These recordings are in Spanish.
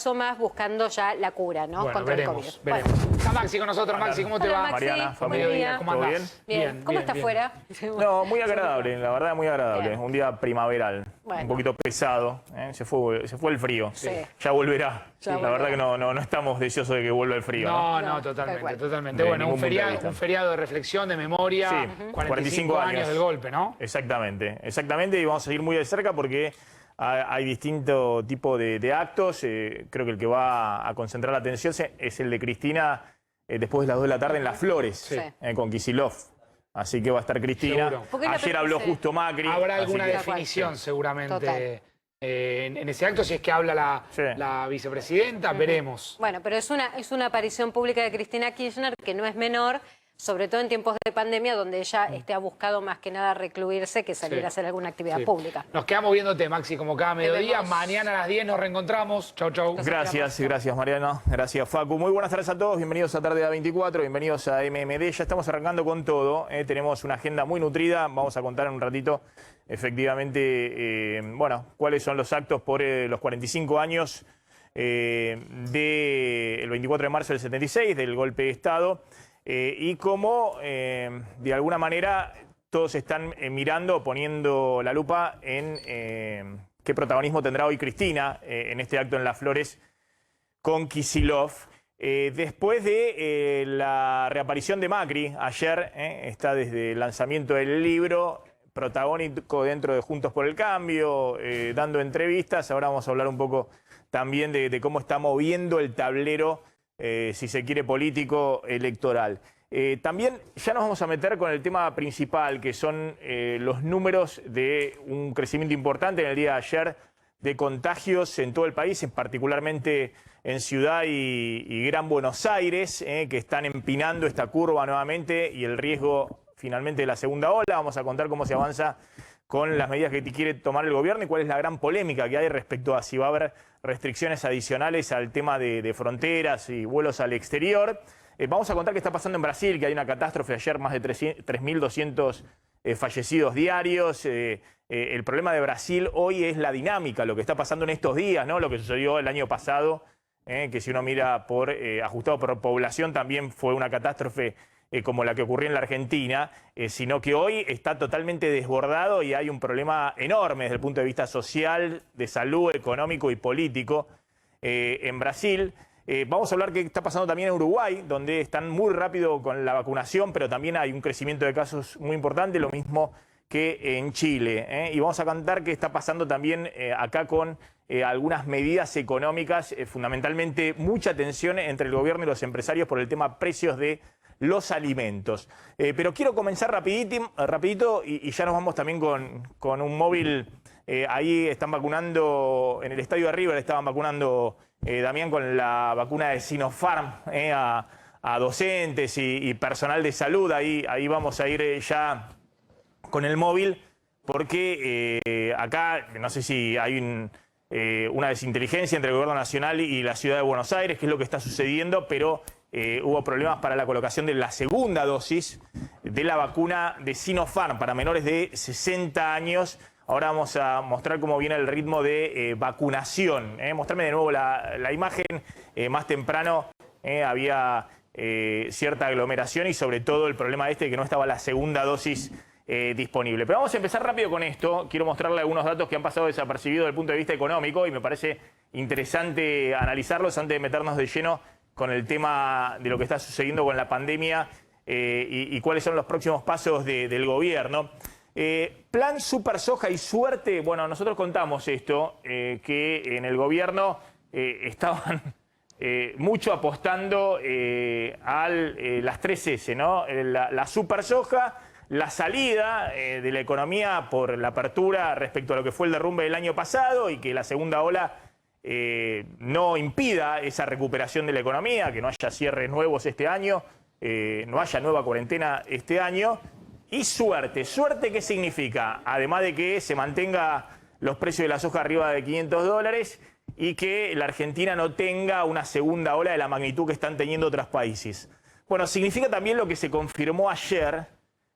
más buscando ya la cura, ¿no? Bueno, contra veremos, el COVID. veremos. Bueno. Está Maxi con nosotros. Maxi, ¿cómo te Hola, va? Maxi. Mariana, familia, Buen día. ¿Cómo ¿todo andás? bien? ¿Cómo está afuera? No, muy agradable, la verdad muy agradable. Bien. Un día primaveral, Bueno. un poquito pesado, se fue el frío. Sí. Ya volverá. Ya La volverá. verdad que no estamos deseosos de que vuelva el frío. No, No, totalmente, tal cual. totalmente. De Bueno, ningún punto de vista. un feriado de reflexión, de memoria, Sí, 45 años del golpe, ¿no? Exactamente, y vamos a seguir muy de cerca porque hay distinto tipo de actos. Creo que el que va a concentrar la atención es el de Cristina después de las 2 de la tarde en Las Flores, Sí. con Kicillof. Así que va a estar Cristina. Seguro. Porque la Ayer habló sí. justo Macri. Habrá así alguna que- definición seguramente Total. en ese acto, si es que habla Sí. la vicepresidenta, veremos. Bueno, pero es una aparición pública de Cristina Kirchner que no es menor, sobre todo en tiempos de pandemia, donde ella ha buscado más que nada recluirse que salir Sí. a hacer alguna actividad Sí. pública. Nos quedamos viéndote, Maxi, como cada mediodía. vemos. Mañana a las 10 nos reencontramos. Chau, chau. Gracias Mariana, gracias Facu. Muy buenas tardes a todos, bienvenidos a Tarde A24, bienvenidos a MMD. Ya estamos arrancando con todo, tenemos una agenda muy nutrida, vamos a contar en un ratito efectivamente, cuáles son los actos por los 45 años del 24 de marzo del 76, del golpe de Estado, y cómo de alguna manera todos están mirando, poniendo la lupa en qué protagonismo tendrá hoy Cristina en este acto en Las Flores con Kicillof. Después de la reaparición de Macri, ayer está desde el lanzamiento del libro, protagónico dentro de Juntos por el Cambio, dando entrevistas. Ahora vamos a hablar un poco también de cómo está moviendo el tablero, si se quiere, político electoral. También ya nos vamos a meter con el tema principal, que son los números de un crecimiento importante en el día de ayer de contagios en todo el país, particularmente en Ciudad y Gran Buenos Aires, que están empinando esta curva nuevamente y el riesgo finalmente de la segunda ola. Vamos a contar cómo se avanza con las medidas que quiere tomar el gobierno y cuál es la gran polémica que hay respecto a si va a haber restricciones adicionales al tema de fronteras y vuelos al exterior. Vamos a contar qué está pasando en Brasil, que hay una catástrofe ayer, más de 3.200 fallecidos diarios. El problema de Brasil hoy es la dinámica, lo que está pasando en estos días, ¿no? Lo que sucedió el año pasado, que si uno mira ajustado por población también fue una catástrofe como la que ocurrió en la Argentina, sino que hoy está totalmente desbordado y hay un problema enorme desde el punto de vista social, de salud, económico y político en Brasil. Vamos a hablar qué está pasando también en Uruguay, donde están muy rápido con la vacunación, pero también hay un crecimiento de casos muy importante, lo mismo que en Chile. Y vamos a contar qué está pasando también acá con algunas medidas económicas, fundamentalmente mucha tensión entre el gobierno y los empresarios por el tema precios de los alimentos. Pero quiero comenzar rapidito y ya nos vamos también con un móvil. Ahí están vacunando, en el estadio de River estaban vacunando, Damián, con la vacuna de Sinopharm a docentes y personal de salud. Ahí vamos a ir ya con el móvil, porque acá no sé si hay una desinteligencia entre el gobierno nacional y la ciudad de Buenos Aires, qué es lo que está sucediendo, pero hubo problemas para la colocación de la segunda dosis de la vacuna de Sinopharm para menores de 60 años. Ahora vamos a mostrar cómo viene el ritmo de vacunación. Mostrarme de nuevo la imagen. Más temprano había cierta aglomeración y sobre todo el problema de que no estaba la segunda dosis disponible. Pero vamos a empezar rápido con esto. Quiero mostrarle algunos datos que han pasado desapercibidos desde el punto de vista económico y me parece interesante analizarlos antes de meternos de lleno con el tema de lo que está sucediendo con la pandemia y cuáles son los próximos pasos del gobierno. Plan Super Soja y Suerte. Bueno, nosotros contamos esto, que en el gobierno estaban mucho apostando a las 3S, ¿no? La Super Soja, la salida de la economía por la apertura respecto a lo que fue el derrumbe del año pasado y que la segunda ola no impida esa recuperación de la economía, que no haya cierres nuevos este año, no haya nueva cuarentena este año. Y suerte. ¿Suerte qué significa? Además de que se mantenga los precios de la soja arriba de $500 y que la Argentina no tenga una segunda ola de la magnitud que están teniendo otros países. Bueno, significa también lo que se confirmó ayer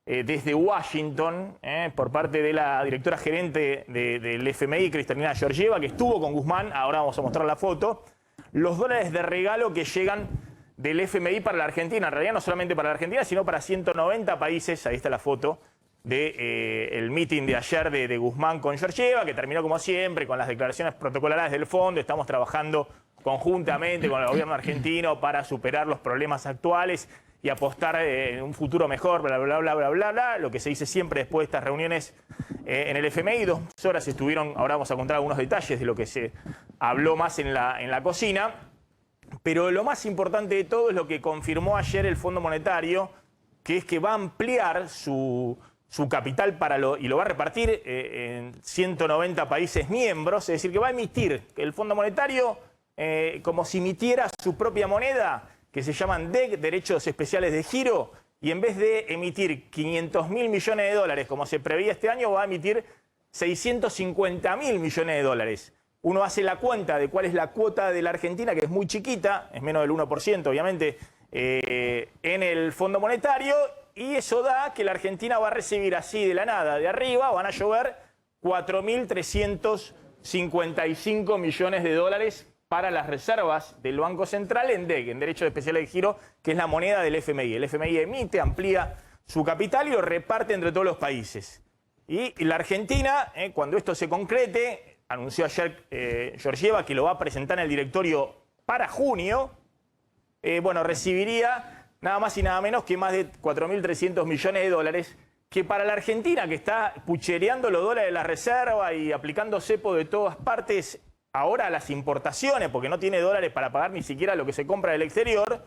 desde Washington por parte de la directora gerente del FMI, Kristalina Georgieva, que estuvo con Guzmán. Ahora vamos a mostrar la foto. los dólares de regalo que llegan del FMI para la Argentina. En realidad no solamente para la Argentina, sino para 190 países. Ahí está la foto del meeting de ayer de Guzmán con Georgieva, que terminó como siempre con las declaraciones protocolarias del fondo. Estamos trabajando conjuntamente con el gobierno argentino para superar los problemas actuales y apostar en un futuro mejor, bla, bla, bla, bla, bla, bla, lo que se dice siempre después de estas reuniones en el FMI. 2 horas estuvieron, ahora vamos a contar algunos detalles de lo que se habló más en la cocina. Pero lo más importante de todo es lo que confirmó ayer el Fondo Monetario, que es que va a ampliar su capital y lo va a repartir en 190 países miembros, es decir, que va a emitir el Fondo Monetario como si emitiera su propia moneda, que se llaman DEG, Derechos Especiales de Giro, y en vez de emitir 500.000 millones de dólares como se preveía este año, va a emitir 650.000 millones de dólares. Uno hace la cuenta de cuál es la cuota de la Argentina, que es muy chiquita, es menos del 1%, obviamente, en el Fondo Monetario, y eso da que la Argentina va a recibir así de la nada, de arriba, van a llover 4.355 millones de dólares para las reservas del Banco Central en DEG, en Derechos Especiales de Giro, que es la moneda del FMI. El FMI emite, amplía su capital y lo reparte entre todos los países. Y la Argentina, cuando esto se concrete, anunció ayer Georgieva que lo va a presentar en el directorio para junio, bueno, recibiría nada más y nada menos que más de 4.300 millones de dólares, que para la Argentina, que está puchereando los dólares de la reserva y aplicando cepo de todas partes ahora a las importaciones, porque no tiene dólares para pagar ni siquiera lo que se compra del exterior,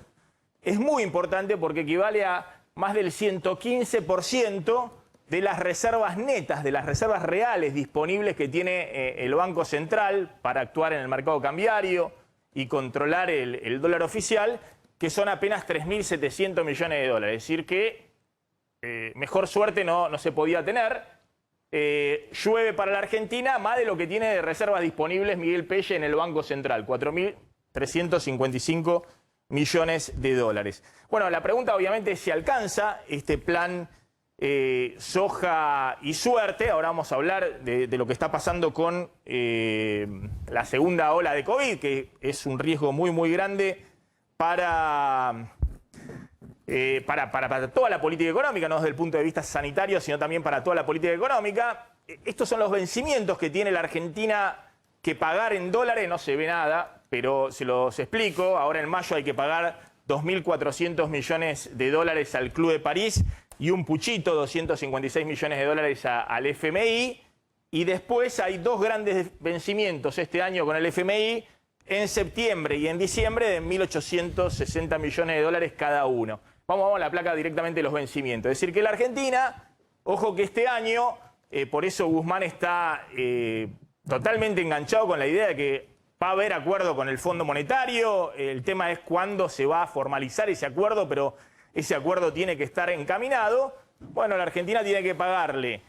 es muy importante porque equivale a más del 115% de las reservas netas, de las reservas reales disponibles que tiene el Banco Central para actuar en el mercado cambiario y controlar el dólar oficial, que son apenas 3.700 millones de dólares. Es decir que mejor suerte no se podía tener. Llueve para la Argentina más de lo que tiene de reservas disponibles Miguel Pelle en el Banco Central, 4.355 millones de dólares. Bueno, la pregunta obviamente es si alcanza este plan soja y suerte. Ahora vamos a hablar de lo que está pasando con la segunda ola de COVID, que es un riesgo muy, muy grande para toda la política económica, no desde el punto de vista sanitario, sino también para toda la política económica. Estos son los vencimientos que tiene la Argentina que pagar en dólares. No se ve nada, pero se los explico. Ahora en mayo hay que pagar 2.400 millones de dólares al Club de París y un puchito, 256 millones de dólares al FMI. Y después hay 2 grandes vencimientos este año con el FMI, en septiembre y en diciembre, de 1.860 millones de dólares cada uno. Vamos a la placa directamente de los vencimientos. Es decir, que la Argentina, ojo que este año, por eso Guzmán está totalmente enganchado con la idea de que va a haber acuerdo con el Fondo Monetario. El tema es cuándo se va a formalizar ese acuerdo, pero ese acuerdo tiene que estar encaminado. Bueno, la Argentina tiene que pagarle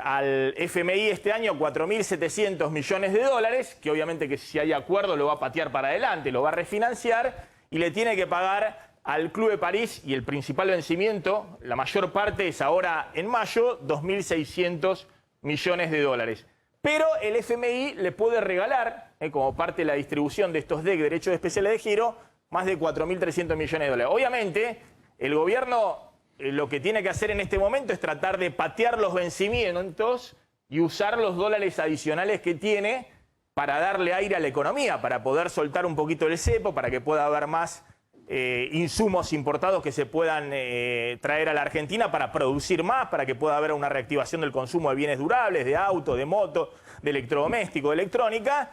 al FMI este año 4.700 millones de dólares, que obviamente que si hay acuerdo lo va a patear para adelante, lo va a refinanciar, y le tiene que pagar al Club de París, y el principal vencimiento, la mayor parte es ahora en mayo, 2.600 millones de dólares. Pero el FMI le puede regalar, como parte de la distribución de estos DEC, Derechos Especiales de Giro, más de 4.300 millones de dólares. Obviamente, el gobierno lo que tiene que hacer en este momento es tratar de patear los vencimientos y usar los dólares adicionales que tiene para darle aire a la economía, para poder soltar un poquito el cepo, para que pueda haber más insumos importados que se puedan traer a la Argentina para producir más, para que pueda haber una reactivación del consumo de bienes durables, de auto, de moto, de electrodoméstico, de electrónica.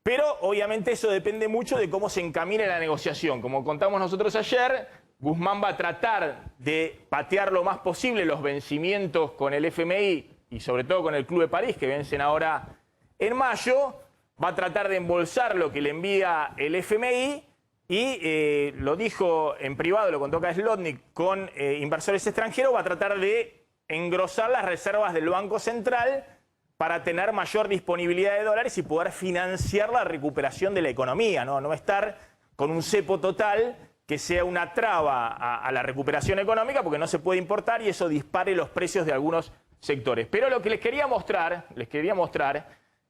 Pero obviamente eso depende mucho de cómo se encamine la negociación. Como contamos nosotros ayer, Guzmán va a tratar de patear lo más posible los vencimientos con el FMI y sobre todo con el Club de París, que vencen ahora en mayo. Va a tratar de embolsar lo que le envía el FMI y lo dijo en privado, lo contó acá Slotnick, con inversores extranjeros, va a tratar de engrosar las reservas del Banco Central para tener mayor disponibilidad de dólares y poder financiar la recuperación de la economía, no estar con un cepo total que sea una traba a la recuperación económica, porque no se puede importar y eso dispare los precios de algunos sectores. Pero lo que les quería mostrar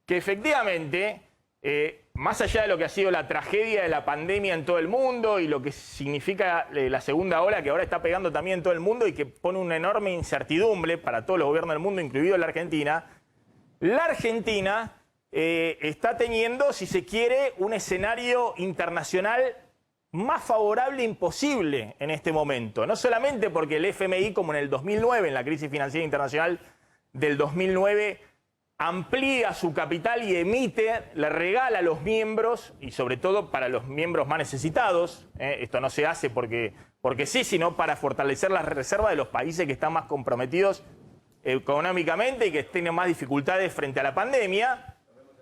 que efectivamente más allá de lo que ha sido la tragedia de la pandemia en todo el mundo y lo que significa la segunda ola que ahora está pegando también en todo el mundo y que pone una enorme incertidumbre para todos los gobiernos del mundo, incluido la Argentina está teniendo, si se quiere, un escenario internacional más favorable imposible en este momento. No solamente porque el FMI, como en el 2009, en la crisis financiera internacional del 2009, amplía su capital y le regala a los miembros, y sobre todo para los miembros más necesitados, esto no se hace porque sí, sino para fortalecer las reservas de los países que están más comprometidos económicamente y que tienen más dificultades frente a la pandemia.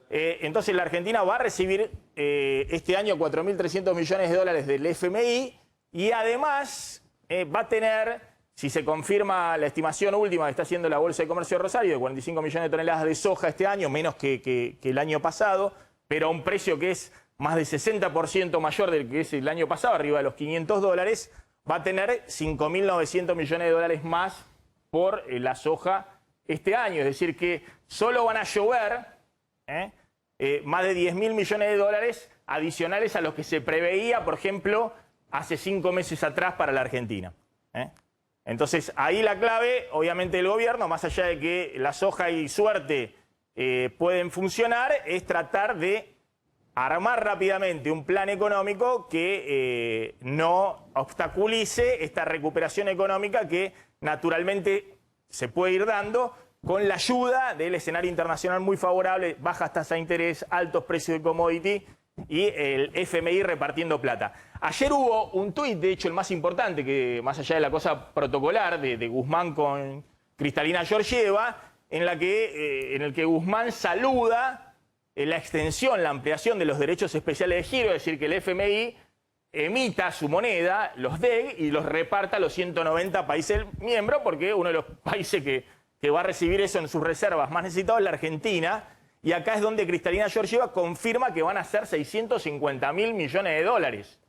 Entonces la Argentina va a recibir este año 4.300 millones de dólares del FMI y además va a tener, si se confirma la estimación última que está haciendo la Bolsa de Comercio de Rosario, de 45 millones de toneladas de soja este año, menos que el año pasado, pero a un precio que es más de 60% mayor del que es el año pasado, arriba de los $500, va a tener 5.900 millones de dólares más por la soja este año. Es decir, que solo van a llover más de 10.000 millones de dólares adicionales a los que se preveía, por ejemplo, hace 5 meses atrás para la Argentina. Entonces, ahí la clave, obviamente, del gobierno, más allá de que la soja y suerte pueden funcionar, es tratar de armar rápidamente un plan económico que no obstaculice esta recuperación económica que naturalmente se puede ir dando con la ayuda del escenario internacional muy favorable, bajas tasas de interés, altos precios de commodity y el FMI repartiendo plata. Ayer hubo un tuit, de hecho el más importante, que más allá de la cosa protocolar de Guzmán con Kristalina Georgieva, en el que Guzmán saluda la extensión, la ampliación de los derechos especiales de giro, es decir, que el FMI emita su moneda, los DEG, y los reparta a los 190 países miembros, porque uno de los países que va a recibir eso en sus reservas más necesitados es la Argentina, y acá es donde Kristalina Georgieva confirma que van a ser 650.000 millones de dólares.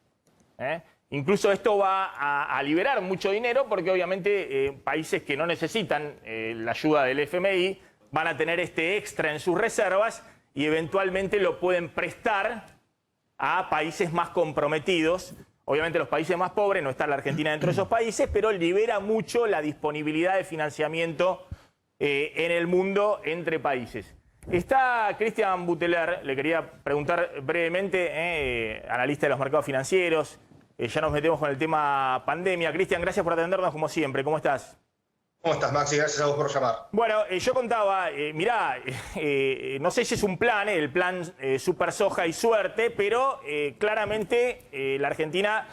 Incluso esto va a liberar mucho dinero porque obviamente países que no necesitan la ayuda del FMI van a tener este extra en sus reservas y eventualmente lo pueden prestar a países más comprometidos. Obviamente los países más pobres, no está la Argentina dentro de esos países, pero libera mucho la disponibilidad de financiamiento en el mundo entre países. Está Cristian Buteler, le quería preguntar brevemente, analista de los mercados financieros. Ya nos metemos con el tema pandemia. Cristian, gracias por atendernos como siempre. ¿Cómo estás? ¿Cómo estás, Maxi? Gracias a vos por llamar. Bueno, yo contaba, mirá, no sé si es un plan, el plan Super Soja y Suerte, pero claramente la Argentina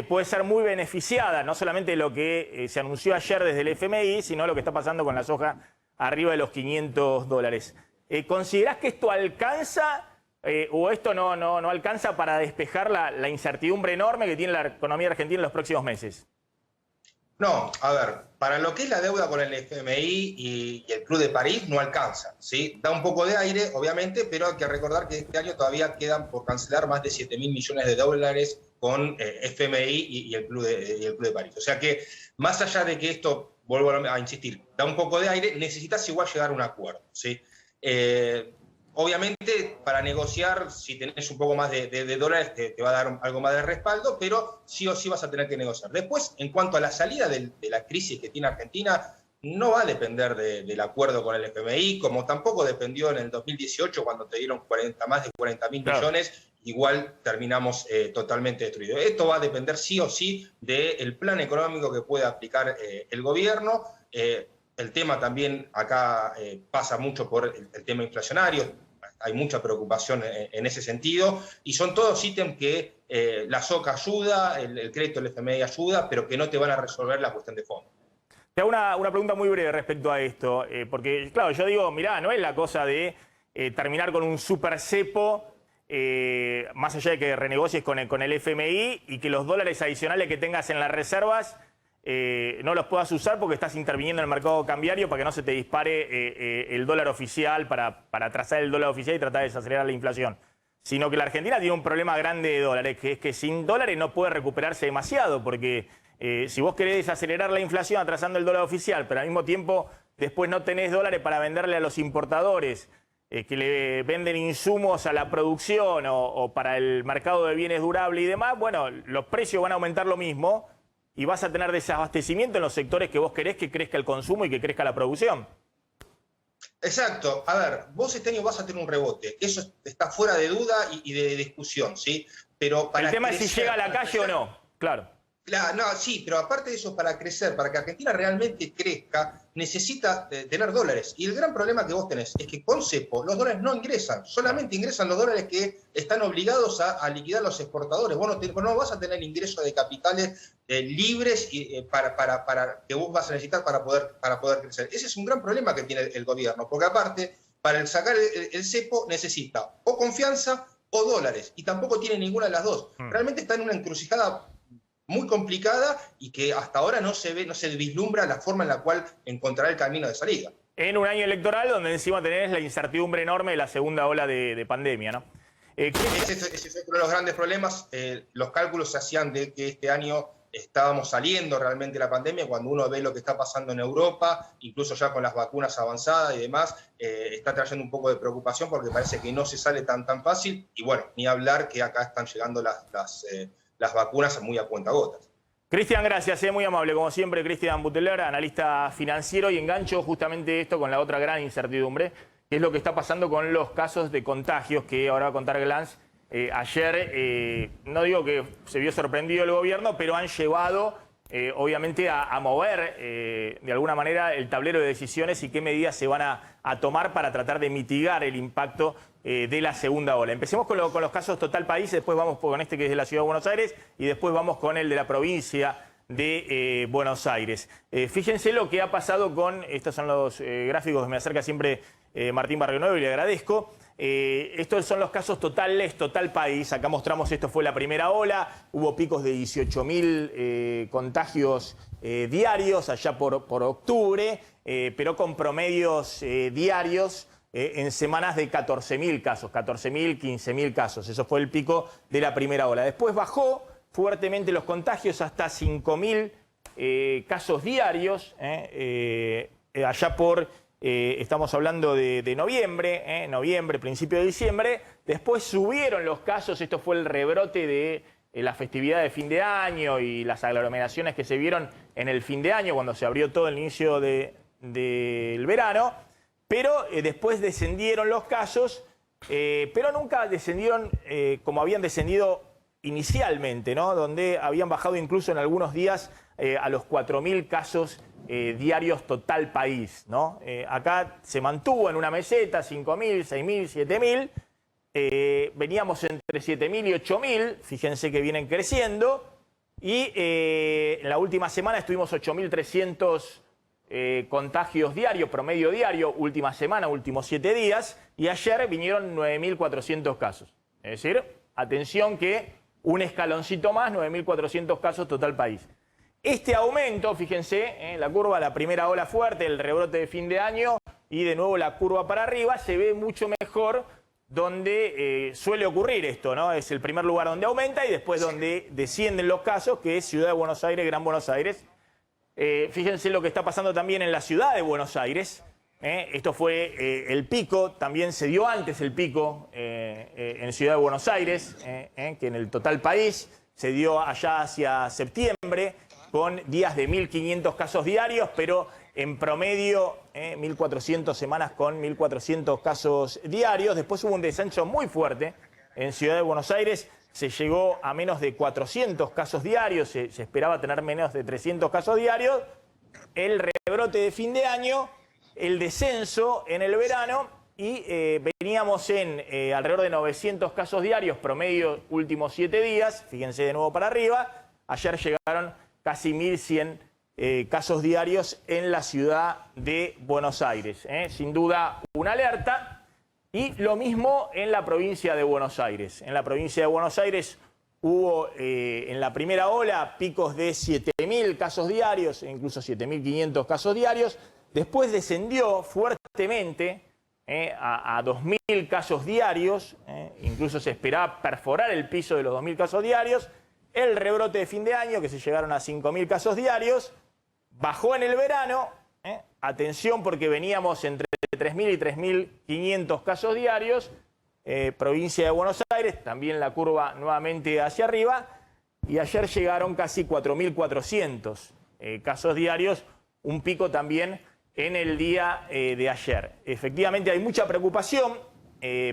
puede ser muy beneficiada, no solamente de lo que se anunció ayer desde el FMI, sino lo que está pasando con la soja arriba de los $500. ¿Considerás que esto alcanza o esto no alcanza para despejar la incertidumbre enorme que tiene la economía argentina en los próximos meses? No, a ver, para lo que es la deuda con el FMI y el Club de París no alcanza, ¿sí? Da un poco de aire, obviamente, pero hay que recordar que este año todavía quedan por cancelar más de 7.000 millones de dólares con FMI y el Club de París. O sea que, más allá de que esto, vuelvo a insistir, da un poco de aire, necesitas igual llegar a un acuerdo, ¿sí? Obviamente, para negociar, si tenés un poco más de dólares, te va a dar algo más de respaldo, pero sí o sí vas a tener que negociar. Después, en cuanto a la salida de la crisis que tiene Argentina, no va a depender del acuerdo con el FMI, como tampoco dependió en el 2018, cuando te dieron más de 40.000 millones, igual terminamos totalmente destruidos. Esto va a depender sí o sí del plan económico que pueda aplicar el gobierno. El tema también acá pasa mucho por el tema inflacionario. Hay mucha preocupación en ese sentido, y son todos ítems que la SOCA ayuda, el crédito del FMI ayuda, pero que no te van a resolver la cuestión de fondo. Te hago una pregunta muy breve respecto a esto, porque claro, yo digo, mirá, no es la cosa de terminar con un super cepo, más allá de que renegocies con el FMI y que los dólares adicionales que tengas en las reservas no los puedas usar porque estás interviniendo en el mercado cambiario para que no se te dispare el dólar oficial, para trazar el dólar oficial y tratar de desacelerar la inflación. Sino que la Argentina tiene un problema grande de dólares, que es que sin dólares no puede recuperarse demasiado, porque si vos querés desacelerar la inflación atrasando el dólar oficial, pero al mismo tiempo después no tenés dólares para venderle a los importadores, que le venden insumos a la producción o para el mercado de bienes durables y demás, bueno, los precios van a aumentar lo mismo y vas a tener desabastecimiento en los sectores que vos querés que crezca el consumo y que crezca la producción. Exacto. A ver, vos este año vas a tener un rebote. Eso está fuera de duda y de discusión, ¿sí? Pero para el tema es si crecer, llega a la calle o no, claro. Claro, no, sí, pero aparte de eso, para crecer, para que Argentina realmente crezca, necesita tener dólares. Y el gran problema que vos tenés es que con cepo los dólares no ingresan, solamente ingresan los dólares que están obligados a liquidar los exportadores. Vos no vas a tener ingreso de capitales libres para que vos vas a necesitar para poder crecer. Ese es un gran problema que tiene el gobierno, porque aparte, para sacar el cepo necesita o confianza o dólares, y tampoco tiene ninguna de las dos. Realmente está en una encrucijada muy complicada y que hasta ahora no se vislumbra la forma en la cual encontrará el camino de salida. En un año electoral donde encima tenés la incertidumbre enorme de la segunda ola de pandemia, ¿no? Ese es uno de los grandes problemas. Los cálculos se hacían de que este año estábamos saliendo realmente de la pandemia, cuando uno ve lo que está pasando en Europa, incluso ya con las vacunas avanzadas y demás, está trayendo un poco de preocupación porque parece que no se sale tan fácil. Y bueno, ni hablar que acá están llegando las vacunas muy a cuentagotas. Cristian, gracias, muy amable. Como siempre, Cristian Buteler, analista financiero, y engancho justamente esto con la otra gran incertidumbre, que es lo que está pasando con los casos de contagios, que ahora va a contar Glans. Ayer, no digo que se vio sorprendido el gobierno, pero han llevado, obviamente, a mover de alguna manera el tablero de decisiones y qué medidas se van a tomar para tratar de mitigar el impacto de la segunda ola. Empecemos con los casos total país, después vamos con este que es de la Ciudad de Buenos Aires y después vamos con el de la provincia de Buenos Aires. Fíjense lo que ha pasado con, estos son los gráficos que me acerca siempre Martín Barrionuevo y le agradezco. Estos son los casos totales, total país. Acá mostramos, esto fue la primera ola, hubo picos de 18.000 contagios diarios allá por octubre, pero con promedios diarios en semanas de 14.000 casos, 14.000, 15.000 casos. Eso fue el pico de la primera ola. Después bajó fuertemente los contagios hasta 5.000 casos diarios, allá por, estamos hablando de noviembre, noviembre, principio de diciembre. Después subieron los casos, esto fue el rebrote de la festividad de fin de año y las aglomeraciones que se vieron en el fin de año, cuando se abrió todo el inicio del verano. Pero después descendieron los casos, pero nunca descendieron como habían descendido inicialmente, ¿no? Donde habían bajado incluso en algunos días a los 4.000 casos diarios total país, ¿no? Acá se mantuvo en una meseta, 5.000, 6.000, 7.000. Veníamos entre 7.000 y 8.000, fíjense que vienen creciendo. Y en la última semana estuvimos 8.300 contagios diarios, promedio diario, última semana, últimos 7 días, y ayer vinieron 9.400 casos. Es decir, atención que un escaloncito más, 9.400 casos total país. Este aumento, fíjense, la curva, la primera ola fuerte, el rebrote de fin de año, y de nuevo la curva para arriba, se ve mucho mejor donde suele ocurrir esto, ¿no? Es el primer lugar donde aumenta y después donde descienden los casos, que es Ciudad de Buenos Aires, Gran Buenos Aires. Fíjense lo que está pasando también en la ciudad de Buenos Aires. Esto fue el pico, también se dio antes el pico en Ciudad de Buenos Aires, que en el total país se dio allá hacia septiembre, con días de 1.500 casos diarios, pero en promedio 1.400 semanas con 1.400 casos diarios. Después hubo un descenso muy fuerte en Ciudad de Buenos Aires. Se llegó a menos de 400 casos diarios, se esperaba tener menos de 300 casos diarios. El rebrote de fin de año, el descenso en el verano y veníamos en alrededor de 900 casos diarios, promedio últimos 7 días. Fíjense de nuevo para arriba. Ayer llegaron casi 1.100 casos diarios en la ciudad de Buenos Aires. Sin duda una alerta. Y lo mismo en la provincia de Buenos Aires. En la provincia de Buenos Aires hubo en la primera ola picos de 7.000 casos diarios, incluso 7.500 casos diarios. Después descendió fuertemente a 2.000 casos diarios. Incluso se esperaba perforar el piso de los 2.000 casos diarios. El rebrote de fin de año, que se llegaron a 5.000 casos diarios, bajó en el verano. Atención, porque veníamos entre 3.000 y 3.500 casos diarios. Provincia de Buenos Aires, también la curva nuevamente hacia arriba. Y ayer llegaron casi 4.400 casos diarios, un pico también en el día de ayer. Efectivamente hay mucha preocupación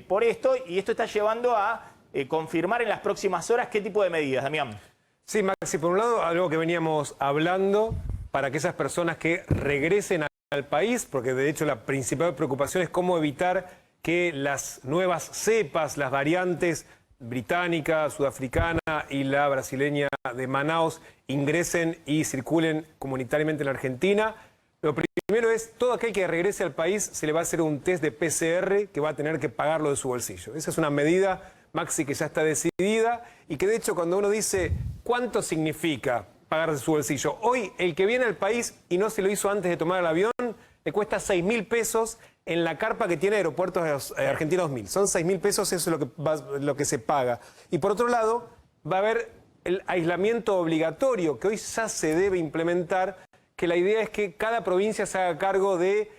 por esto y esto está llevando a confirmar en las próximas horas qué tipo de medidas, Damián. Sí, Maxi, por un lado, algo que veníamos hablando para que esas personas que regresen al país, porque de hecho la principal preocupación es cómo evitar que las nuevas cepas, las variantes británica, sudafricana y la brasileña de Manaus ingresen y circulen comunitariamente en la Argentina. Lo primero es, todo aquel que regrese al país se le va a hacer un test de PCR que va a tener que pagarlo de su bolsillo. Esa es una medida, Maxi, que ya está decidida y que de hecho cuando uno dice ¿cuánto significa pagar de su bolsillo? Hoy el que viene al país y no se lo hizo antes de tomar el avión, le cuesta 6.000 pesos en la carpa que tiene Aeropuertos Argentinos 2000. Son 6.000 pesos, eso es lo que se paga. Y por otro lado, va a haber el aislamiento obligatorio, que hoy ya se debe implementar, que la idea es que cada provincia se haga cargo de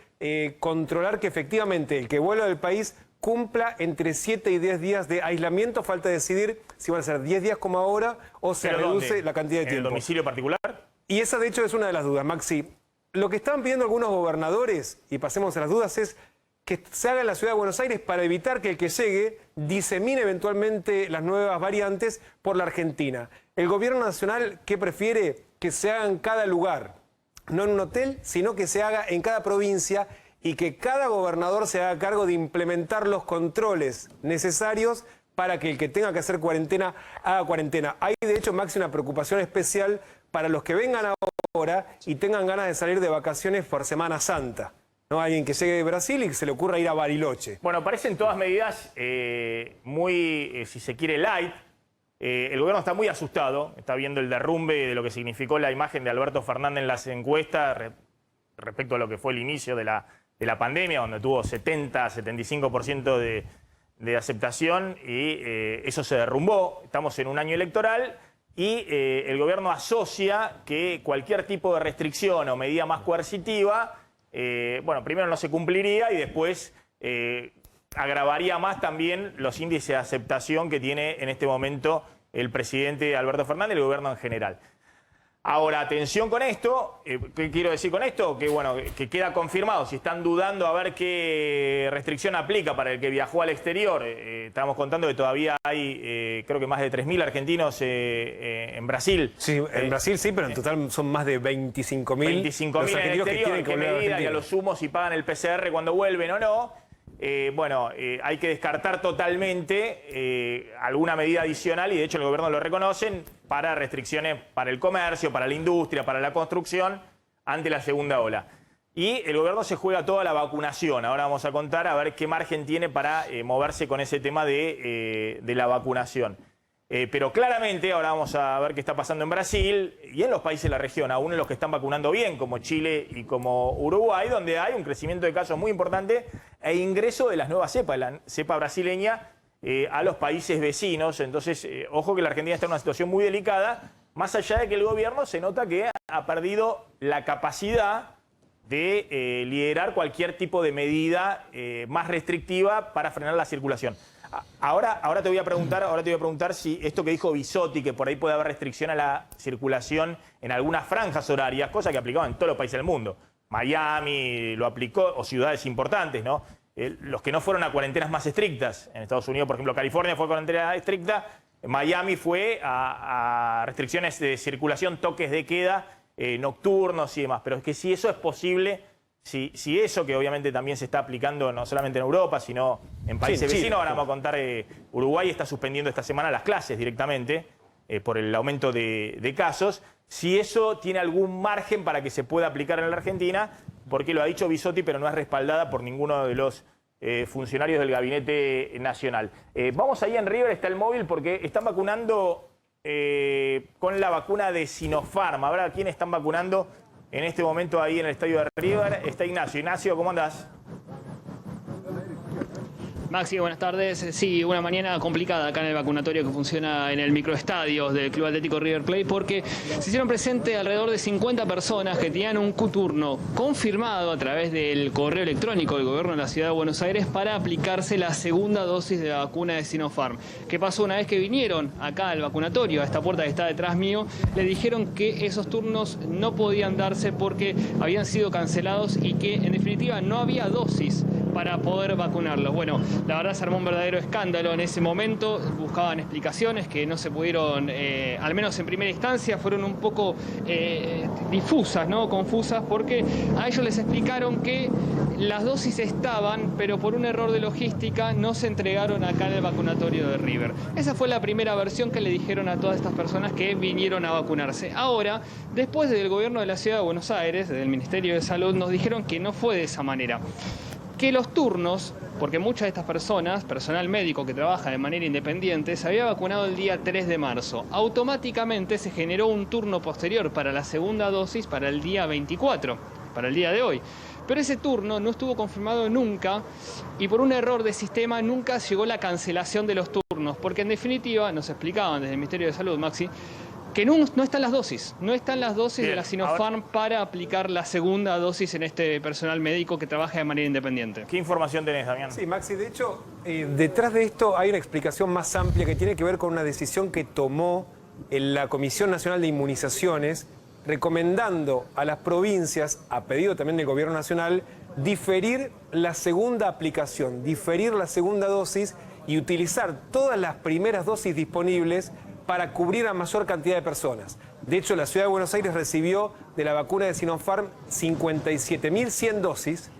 controlar que efectivamente el que vuelva del país cumpla entre 7 y 10 días de aislamiento. Falta decidir si van a ser 10 días como ahora o se reduce la cantidad de tiempo. ¿En el domicilio particular? Y esa de hecho es una de las dudas, Maxi. Lo que están pidiendo algunos gobernadores, y pasemos a las dudas, es que se haga en la ciudad de Buenos Aires para evitar que el que llegue disemine eventualmente las nuevas variantes por la Argentina. El gobierno nacional, ¿qué prefiere? Que se haga en cada lugar, no en un hotel, sino que se haga en cada provincia y que cada gobernador se haga cargo de implementar los controles necesarios para que el que tenga que hacer cuarentena, haga cuarentena. Hay de hecho, Maxi, una preocupación especial para los que vengan ahora y tengan ganas de salir de vacaciones por Semana Santa. ¿No? Alguien que llegue de Brasil y que se le ocurra ir a Bariloche. Bueno, parecen todas medidas muy, si se quiere, light. El gobierno está muy asustado, está viendo el derrumbe de lo que significó la imagen de Alberto Fernández en las encuestas respecto a lo que fue el inicio de la pandemia, donde tuvo 70-75% de aceptación y eso se derrumbó. Estamos en un año electoral y el gobierno asocia que cualquier tipo de restricción o medida más coercitiva, bueno, primero no se cumpliría y después agravaría más también los índices de aceptación que tiene en este momento el presidente Alberto Fernández y el gobierno en general. Ahora, atención con esto. ¿Qué quiero decir con esto? Que bueno, que queda confirmado. Si están dudando a ver qué restricción aplica para el que viajó al exterior, estábamos contando que todavía hay, creo que más de 3.000 argentinos en Brasil. Sí, en Brasil sí, pero en total son más de 25.000 los argentinos que tienen que volver a Argentina. Y a los sumos si pagan el PCR cuando vuelven o no. Bueno, hay que descartar totalmente alguna medida adicional y de hecho el gobierno lo reconocen para restricciones para el comercio, para la industria, para la construcción ante la segunda ola. Y el gobierno se juega toda la vacunación. Ahora vamos a contar a ver qué margen tiene para moverse con ese tema de la vacunación. Pero claramente ahora vamos a ver qué está pasando en Brasil y en los países de la región, aún en los que están vacunando bien, como Chile y como Uruguay, donde hay un crecimiento de casos muy importante e ingreso de las nuevas cepas, la cepa brasileña, a los países vecinos. Entonces, ojo que la Argentina está en una situación muy delicada, más allá de que el gobierno se nota que ha perdido la capacidad de liderar cualquier tipo de medida más restrictiva para frenar la circulación. Ahora te voy a preguntar si esto que dijo Bisotti, que por ahí puede haber restricción a la circulación en algunas franjas horarias, cosa que aplicaba en todos los países del mundo. Miami lo aplicó, o ciudades importantes, ¿no? Los que no fueron a cuarentenas más estrictas. En Estados Unidos, por ejemplo, California fue a cuarentena estricta, Miami fue a restricciones de circulación, toques de queda, nocturnos y demás. Pero es que si eso es posible, si eso que obviamente también se está aplicando no solamente en Europa, sino en países vecinos, ahora vamos a contar, Uruguay está suspendiendo esta semana las clases directamente por el aumento de casos. Si eso tiene algún margen para que se pueda aplicar en la Argentina, porque lo ha dicho Bisotti, pero no es respaldada por ninguno de los funcionarios del Gabinete Nacional. Vamos ahí en River, está el móvil, porque están vacunando con la vacuna de Sinopharm. A ver a quién están vacunando en este momento ahí en el estadio de River. Está Ignacio. Ignacio, ¿cómo andás? Maxi, buenas tardes. Sí, una mañana complicada acá en el vacunatorio que funciona en el microestadio del Club Atlético River Plate, porque se hicieron presente alrededor de 50 personas que tenían un turno confirmado a través del correo electrónico del gobierno de la Ciudad de Buenos Aires para aplicarse la segunda dosis de la vacuna de Sinopharm. ¿Qué pasó? Una vez que vinieron acá al vacunatorio, a esta puerta que está detrás mío, le dijeron que esos turnos no podían darse porque habían sido cancelados y que en definitiva no había dosis para poder vacunarlos. Bueno, la verdad se armó un verdadero escándalo en ese momento, buscaban explicaciones que no se pudieron, al menos en primera instancia, fueron un poco difusas, ¿no? Confusas, porque a ellos les explicaron que las dosis estaban, pero por un error de logística no se entregaron acá en el vacunatorio de River. Esa fue la primera versión que le dijeron a todas estas personas que vinieron a vacunarse. Ahora, después del gobierno de la Ciudad de Buenos Aires, del Ministerio de Salud, nos dijeron que no fue de esa manera. Que los turnos, porque muchas de estas personas, personal médico que trabaja de manera independiente, se había vacunado el día 3 de marzo. Automáticamente se generó un turno posterior para la segunda dosis para el día 24, para el día de hoy. Pero ese turno no estuvo confirmado nunca y por un error de sistema nunca llegó la cancelación de los turnos, porque en definitiva, nos explicaban desde el Ministerio de Salud, Maxi, que no están las dosis, Bien, de la Sinopharm para aplicar la segunda dosis en este personal médico que trabaja de manera independiente. ¿Qué información tenés, Damián? Sí, Maxi, de hecho, detrás de esto hay una explicación más amplia que tiene que ver con una decisión que tomó la Comisión Nacional de Inmunizaciones, recomendando a las provincias, a pedido también del Gobierno Nacional, diferir la segunda aplicación, diferir la segunda dosis y utilizar todas las primeras dosis disponibles para cubrir a mayor cantidad de personas. De hecho, la Ciudad de Buenos Aires recibió de la vacuna de Sinopharm 57.100 dosis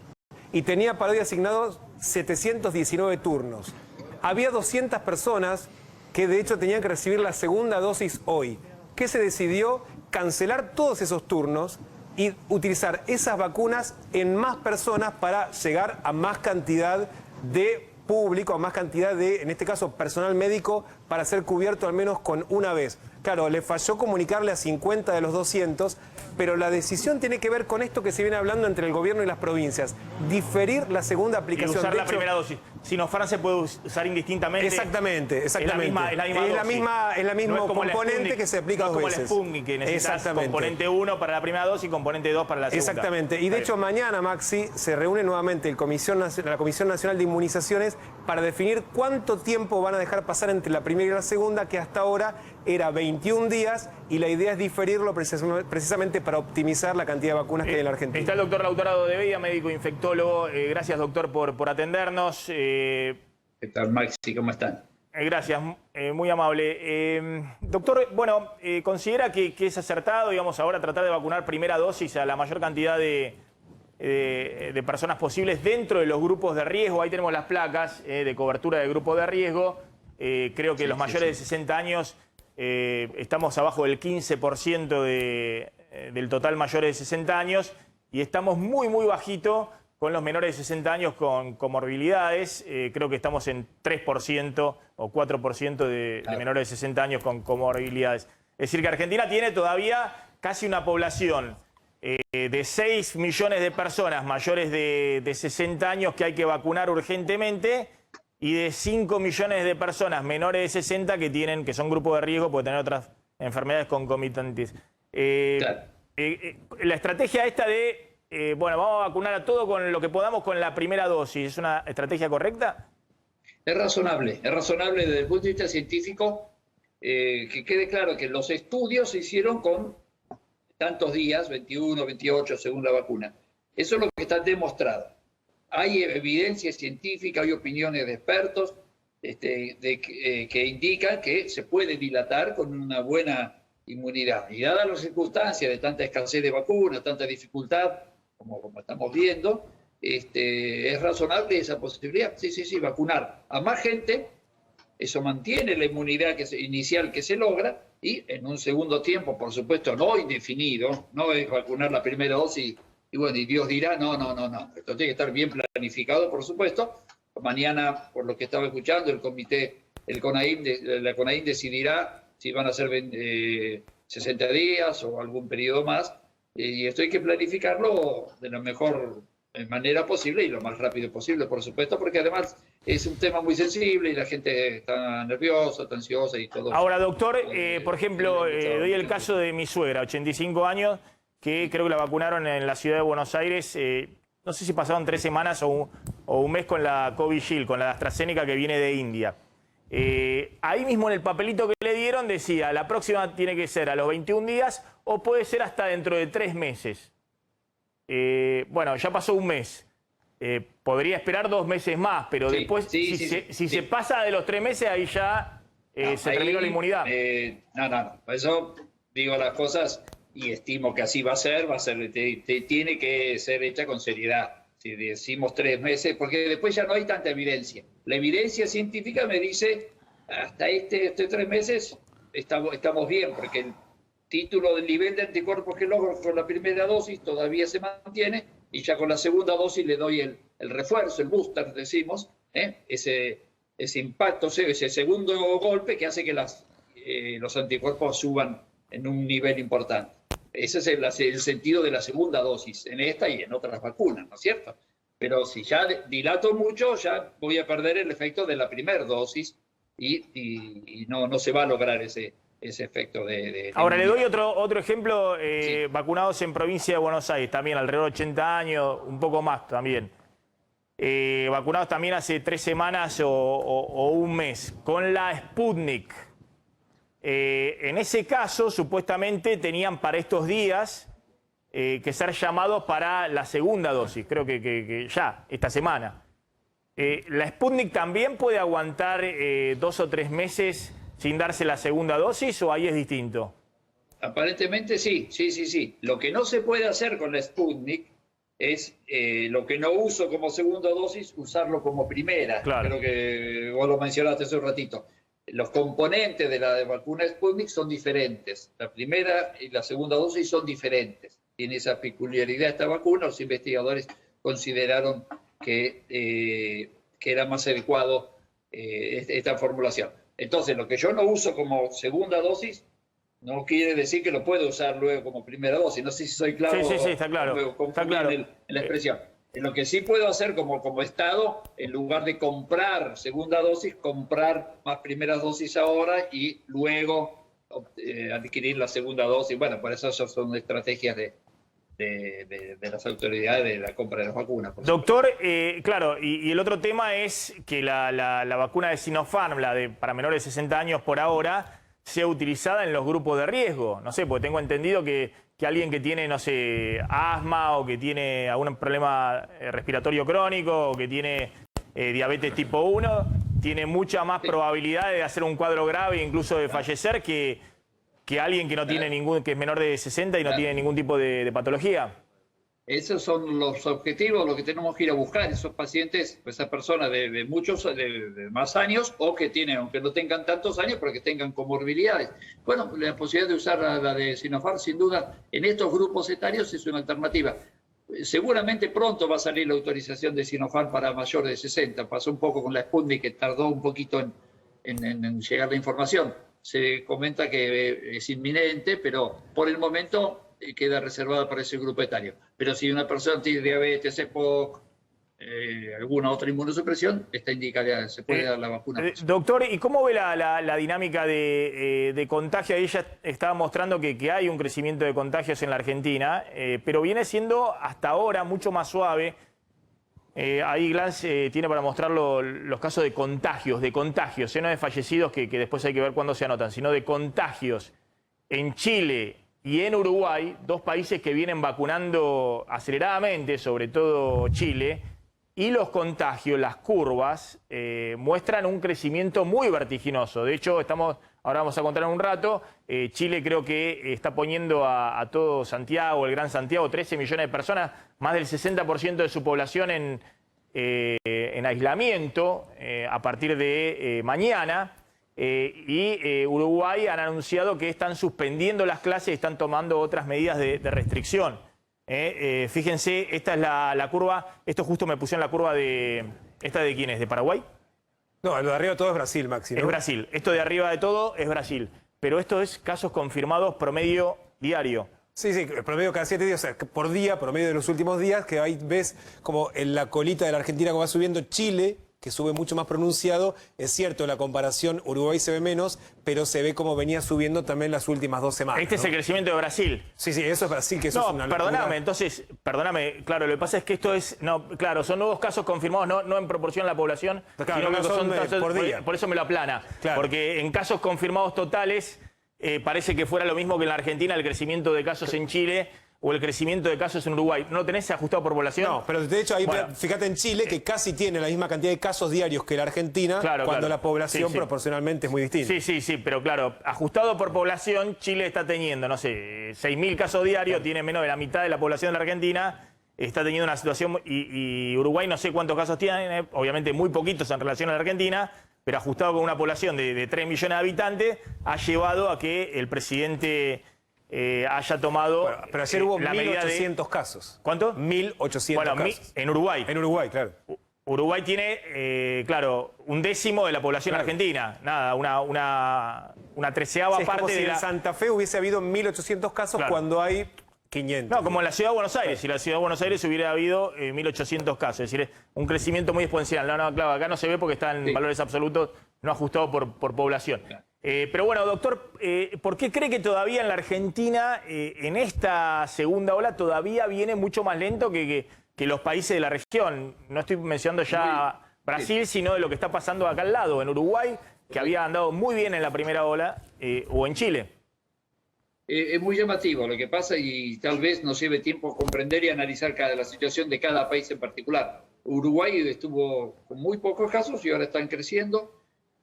y tenía para hoy asignados 719 turnos. Había 200 personas que de hecho tenían que recibir la segunda dosis hoy. ¿Qué se decidió? Cancelar todos esos turnos y utilizar esas vacunas en más personas para llegar a más cantidad de público, a más cantidad de, en este caso, personal médico para ser cubierto al menos con una vez. Claro, le falló comunicarle a 50 de los 200, pero la decisión tiene que ver con esto que se viene hablando entre el gobierno y las provincias. Diferir la segunda Y aplicación. usar De la hecho, primera dosis. Sinopharm se puede usar indistintamente. Exactamente. Es la misma dosis. Es la mismo No es como la componente Sputnik, que se aplica no es dos como veces. la Sputnik, que necesitas componente 1 para la primera dosis y componente 2 para la segunda. Exactamente. Y de hecho mañana, Maxi, se reúne nuevamente la Comisión Nacional de Inmunizaciones para definir cuánto tiempo van a dejar pasar entre la primera y la segunda, que hasta ahora era 21 días, y la idea es diferirlo precisamente para optimizar la cantidad de vacunas que hay en la Argentina. Está el doctor Lautaro de Vega, médico infectólogo. Gracias, doctor, por atendernos. ¿Qué tal, Maxi? ¿Cómo están? Gracias, muy amable. Doctor, bueno, ¿considera que es acertado, digamos, ahora tratar de vacunar primera dosis a la mayor cantidad de personas posibles dentro de los grupos de riesgo? Ahí tenemos las placas de cobertura de grupos de riesgo. Creo que los mayores de 60 años estamos abajo del 15% del total mayores de 60 años y estamos muy, muy bajito con los menores de 60 años con comorbilidades. Creo que estamos en 3% o 4% de menores de 60 años con comorbilidades. Es decir, que Argentina tiene todavía casi una población de 6 millones de personas mayores de 60 años que hay que vacunar urgentemente y de 5 millones de personas menores de 60 que son grupos de riesgo, pueden tener otras enfermedades concomitantes. La estrategia esta de, bueno, vamos a vacunar a todo con lo que podamos con la primera dosis, ¿es una estrategia correcta? Es razonable desde el punto de vista científico, que quede claro que los estudios se hicieron con tantos días, 21, 28, según la vacuna. Eso es lo que está demostrado. Hay evidencia científica, hay opiniones de expertos que indican que se puede dilatar con una buena inmunidad. Y dadas las circunstancias de tanta escasez de vacunas, tanta dificultad, como estamos viendo, es razonable esa posibilidad. Sí, vacunar a más gente, eso mantiene la inmunidad inicial que se logra, y en un segundo tiempo, por supuesto, no indefinido, no es vacunar la primera dosis y bueno, y Dios dirá, no. Esto tiene que estar bien planificado, por supuesto. Mañana, por lo que estaba escuchando, la CONAIM decidirá si van a ser 60 días o algún periodo más. Y esto hay que planificarlo de la mejor manera posible y lo más rápido posible, por supuesto, porque además es un tema muy sensible y la gente está nerviosa, está ansiosa y todo. Ahora, doctor, por ejemplo, doy el caso de mi suegra, 85 años, que creo que la vacunaron en la ciudad de Buenos Aires. No sé si pasaron 3 semanas o un mes con la Covishield, con la AstraZeneca que viene de India. Ahí mismo en el papelito que le dieron decía, la próxima tiene que ser a los 21 días o puede ser hasta dentro de 3 meses. Bueno, ya pasó un mes. Podría esperar 2 meses más, pero Sí, después, sí, si se pasa de los 3 meses, ahí ya se terminó la inmunidad. No. Por eso digo las cosas y estimo que así va a ser, tiene que ser hecha con seriedad. Si decimos 3 meses, porque después ya no hay tanta evidencia. La evidencia científica me dice, hasta estos 3 meses estamos bien, porque el título del nivel de anticuerpos que logro con la primera dosis todavía se mantiene, y ya con la segunda dosis le doy el refuerzo, el booster, decimos, ese impacto, ese segundo golpe que hace que los anticuerpos suban en un nivel importante. Ese es el sentido de la segunda dosis, en esta y en otras vacunas, ¿no es cierto? Pero si ya dilato mucho, ya voy a perder el efecto de la primera dosis y no se va a lograr ese efecto de Ahora, le doy otro ejemplo, Sí. vacunados en provincia de Buenos Aires, también alrededor de 80 años, un poco más también. Vacunados también hace 3 semanas o un mes, con la Sputnik. En ese caso, supuestamente, tenían para estos días que ser llamados para la segunda dosis, creo que ya, esta semana. ¿La Sputnik también puede aguantar 2 o 3 meses sin darse la segunda dosis o ahí es distinto? Aparentemente sí. Lo que no se puede hacer con la Sputnik es lo que no uso como segunda dosis, usarlo como primera. Claro. Creo que vos lo mencionaste hace un ratito. Los componentes de la vacuna Sputnik son diferentes. La primera y la segunda dosis son diferentes. Tiene esa peculiaridad esta vacuna. Los investigadores consideraron que era más adecuado esta formulación. Entonces, lo que yo no uso como segunda dosis no quiere decir que lo puedo usar luego como primera dosis. No sé si soy claro. Sí, está claro. Está claro. En la expresión. Lo que sí puedo hacer como Estado, en lugar de comprar segunda dosis, comprar más primeras dosis ahora y luego adquirir la segunda dosis. Bueno, por eso son estrategias de las autoridades de la compra de las vacunas. Doctor, claro, y el otro tema es que la vacuna de Sinopharm, para menores de 60 años por ahora, sea utilizada en los grupos de riesgo. No sé, porque tengo entendido que alguien que tiene, no sé, asma o que tiene algún problema respiratorio crónico o que tiene diabetes tipo 1, tiene mucha más probabilidad de hacer un cuadro grave e incluso de fallecer que alguien que no tiene que es menor de 60 y no tiene ningún tipo de patología. Esos son los objetivos, lo que tenemos que ir a buscar, esos pacientes, esas personas de más años o que tienen, aunque no tengan tantos años, pero que tengan comorbilidades. Bueno, la posibilidad de usar la de Sinopharm, sin duda, en estos grupos etarios es una alternativa. Seguramente pronto va a salir la autorización de Sinopharm para mayores de 60. Pasó un poco con la Sputnik, que tardó un poquito en llegar la información. Se comenta que es inminente, pero por el momento queda reservada para ese grupo etario. Pero si una persona tiene diabetes, EPOC, alguna otra inmunosupresión, está indicada, se puede dar la vacuna. Doctor, ¿y cómo ve la dinámica de contagio? Ella estaba mostrando que hay un crecimiento de contagios en la Argentina, pero viene siendo hasta ahora mucho más suave. Ahí Glance tiene para mostrar los casos de contagios, no de fallecidos, que después hay que ver cuándo se anotan, sino de contagios en Chile y en Uruguay, 2 países que vienen vacunando aceleradamente, sobre todo Chile, y los contagios, las curvas, muestran un crecimiento muy vertiginoso. De hecho, ahora vamos a contar en un rato, Chile creo que está poniendo a todo Santiago, el Gran Santiago, 13 millones de personas, más del 60% de su población en aislamiento a partir de mañana. Uruguay han anunciado que están suspendiendo las clases y están tomando otras medidas de restricción. Fíjense, esta es la curva, esto justo me pusieron la curva ¿esta de quién es? ¿De Paraguay? No, lo de arriba de todo es Brasil, Maxi, ¿no? Es Brasil, esto de arriba de todo es Brasil, pero esto es casos confirmados promedio diario. Sí, sí, el promedio cada 7 días, o sea, por día, promedio de los últimos días, que ahí ves como en la colita de la Argentina como va subiendo Chile, que sube mucho más pronunciado. Es cierto, la comparación Uruguay se ve menos, pero se ve como venía subiendo también las últimas 2 semanas. Este es el crecimiento de Brasil. Sí, sí, eso es Brasil, que eso es una locura. Perdóname, claro, lo que pasa es que esto es, no, claro, son nuevos casos confirmados, no en proporción a la población, claro, sino que son casos, por día. Por eso me lo aplana, Claro. porque en casos confirmados totales parece que fuera lo mismo que en la Argentina, el crecimiento de casos en Chile o el crecimiento de casos en Uruguay. ¿No lo tenés ajustado por población? No, pero de hecho ahí, Bueno. fíjate en Chile, que casi tiene la misma cantidad de casos diarios que la Argentina, Claro, cuando claro. la población Sí, sí. proporcionalmente es muy distinta. Sí, pero claro, ajustado por población, Chile está teniendo, no sé, 6.000 casos diarios, tiene menos de la mitad de la población de la Argentina, está teniendo una situación, y Uruguay no sé cuántos casos tiene, obviamente muy poquitos en relación a la Argentina, pero ajustado con una población de 3 millones de habitantes, ha llevado a que el presidente haya tomado Bueno, pero ayer hubo la medida de... 1.800 casos. ¿Cuánto? 1.800 Bueno, casos. en Uruguay. En Uruguay, claro. Uruguay tiene, claro, 1/10 de la población Claro. argentina. Nada, una treceava Sí, es como parte si de en la... Santa Fe hubiese habido 1.800 casos Claro. cuando hay 500. No, como en la Ciudad de Buenos Aires. Si en la Ciudad de Buenos Aires hubiera habido 1.800 casos. Es decir, es un crecimiento muy exponencial. No, claro, acá no se ve porque está en valores absolutos, no ajustado por población. Pero bueno, doctor, ¿por qué cree que todavía en la Argentina, en esta segunda ola, todavía viene mucho más lento que los países de la región? No estoy mencionando ya Brasil, sino de lo que está pasando acá al lado, en Uruguay, que había andado muy bien en la primera ola, o en Chile. Es muy llamativo lo que pasa y tal vez nos lleve tiempo comprender y analizar la situación de cada país en particular. Uruguay estuvo con muy pocos casos y ahora están creciendo.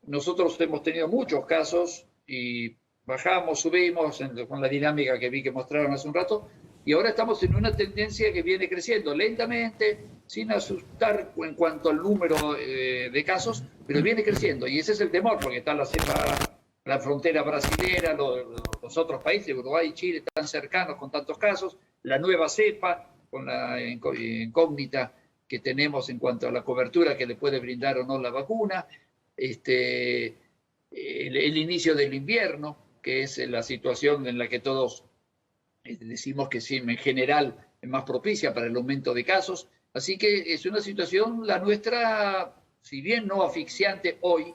Nosotros hemos tenido muchos casos y bajamos, subimos con la dinámica que vi que mostraron hace un rato y ahora estamos en una tendencia que viene creciendo lentamente, sin asustar en cuanto al número de casos, pero viene creciendo y ese es el temor porque está la frontera brasilera, los otros países, Uruguay y Chile, están cercanos con tantos casos, la nueva cepa con la incógnita que tenemos en cuanto a la cobertura que le puede brindar o no la vacuna, el inicio del invierno, que es la situación en la que todos decimos que sí, en general es más propicia para el aumento de casos. Así que es una situación, la nuestra, si bien no asfixiante hoy,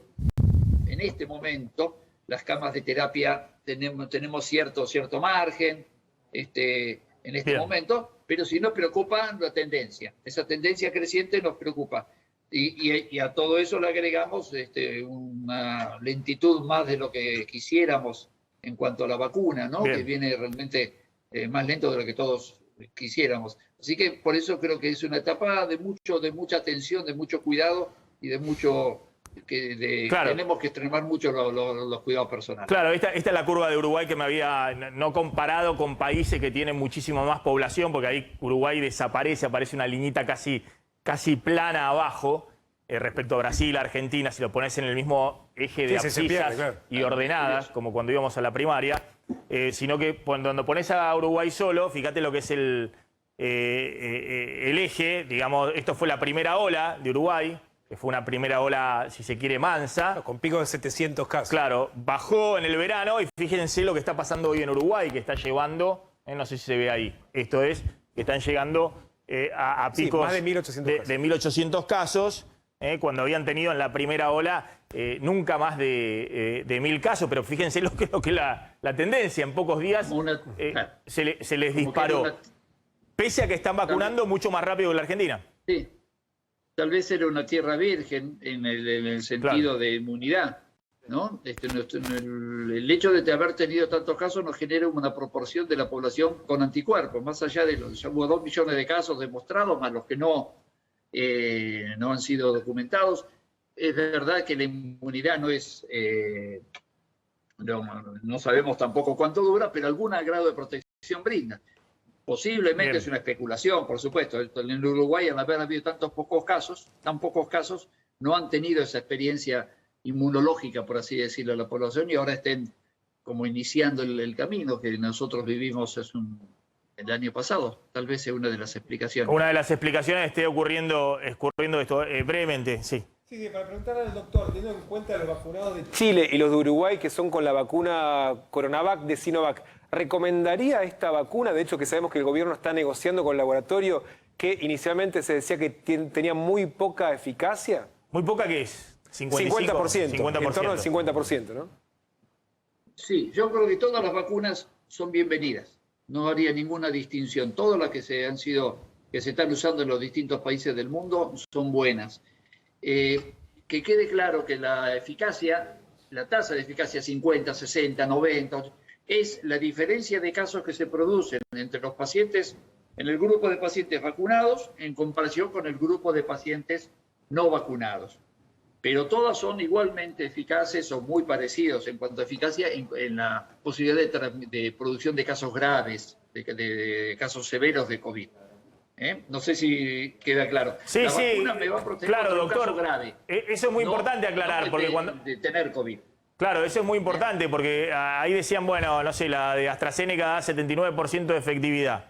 en este momento, las camas de terapia tenemos cierto margen en este momento, pero sí nos preocupa la tendencia. Esa tendencia creciente nos preocupa. Y a todo eso le agregamos una lentitud más de lo que quisiéramos en cuanto a la vacuna, ¿no? Que viene realmente más lento de lo que todos quisiéramos. Así que por eso creo que es una etapa de mucha atención, de mucho cuidado y de mucho... Claro. Tenemos que extremar mucho los cuidados personales. Claro, esta es la curva de Uruguay que me había no comparado con países que tienen muchísimo más población, porque ahí Uruguay desaparece, aparece una liñita casi plana abajo respecto a Brasil, Argentina, si lo pones en el mismo eje de abscisas y ordenadas, como cuando íbamos a la primaria, sino que cuando pones a Uruguay solo, fíjate lo que es el eje, digamos, esto fue la primera ola de Uruguay, que fue una primera ola, si se quiere, mansa. Con pico de 700 casos. Claro, bajó en el verano y fíjense lo que está pasando hoy en Uruguay, que está llevando, no sé si se ve ahí, esto es, que están llegando a picos más de 1.800 casos, cuando habían tenido en la primera ola nunca más de 1.000 casos, pero fíjense lo que es la tendencia, en pocos días se les disparó, pese a que están vacunando mucho más rápido que la Argentina. Sí. Tal vez era una tierra virgen en el sentido de inmunidad, ¿no? El hecho de haber tenido tantos casos nos genera una proporción de la población con anticuerpos, más allá de los... Hubo 2 millones de casos demostrados, más los que no han sido documentados. Es verdad que la inmunidad no es... no sabemos tampoco cuánto dura, pero algún grado de protección brinda. Posiblemente es una especulación, por supuesto. En Uruguay, al haber habido tan pocos casos, no han tenido esa experiencia inmunológica, por así decirlo, la población, y ahora estén como iniciando el camino que nosotros vivimos el año pasado. Tal vez es una de las explicaciones. Una de las explicaciones esté ocurriendo esto brevemente, sí. Sí, para preguntarle al doctor, teniendo en cuenta los vacunados de Chile y los de Uruguay que son con la vacuna Coronavac de Sinovac, ¿recomendaría esta vacuna? De hecho, que sabemos que el gobierno está negociando con el laboratorio que inicialmente se decía que tenía muy poca eficacia. ¿Muy poca qué es? 50%. 50%. En torno al 50%, ¿no? Sí, yo creo que todas las vacunas son bienvenidas. No haría ninguna distinción. Todas las que se están usando en los distintos países del mundo son buenas. Que quede claro que la eficacia, la tasa de eficacia 50, 60, 90, es la diferencia de casos que se producen entre los pacientes, en el grupo de pacientes vacunados, en comparación con el grupo de pacientes no vacunados. Pero todas son igualmente eficaces o muy parecidos en cuanto a eficacia en la posibilidad de producción de casos graves, de casos severos de COVID. No sé si queda claro. Sí, la sí, vacuna me va a proteger claro, contra un doctor, caso grave. Eso es muy importante aclarar, no porque cuando... de tener COVID. Claro, eso es muy importante, porque ahí decían, bueno, no sé, la de AstraZeneca da 79% de efectividad,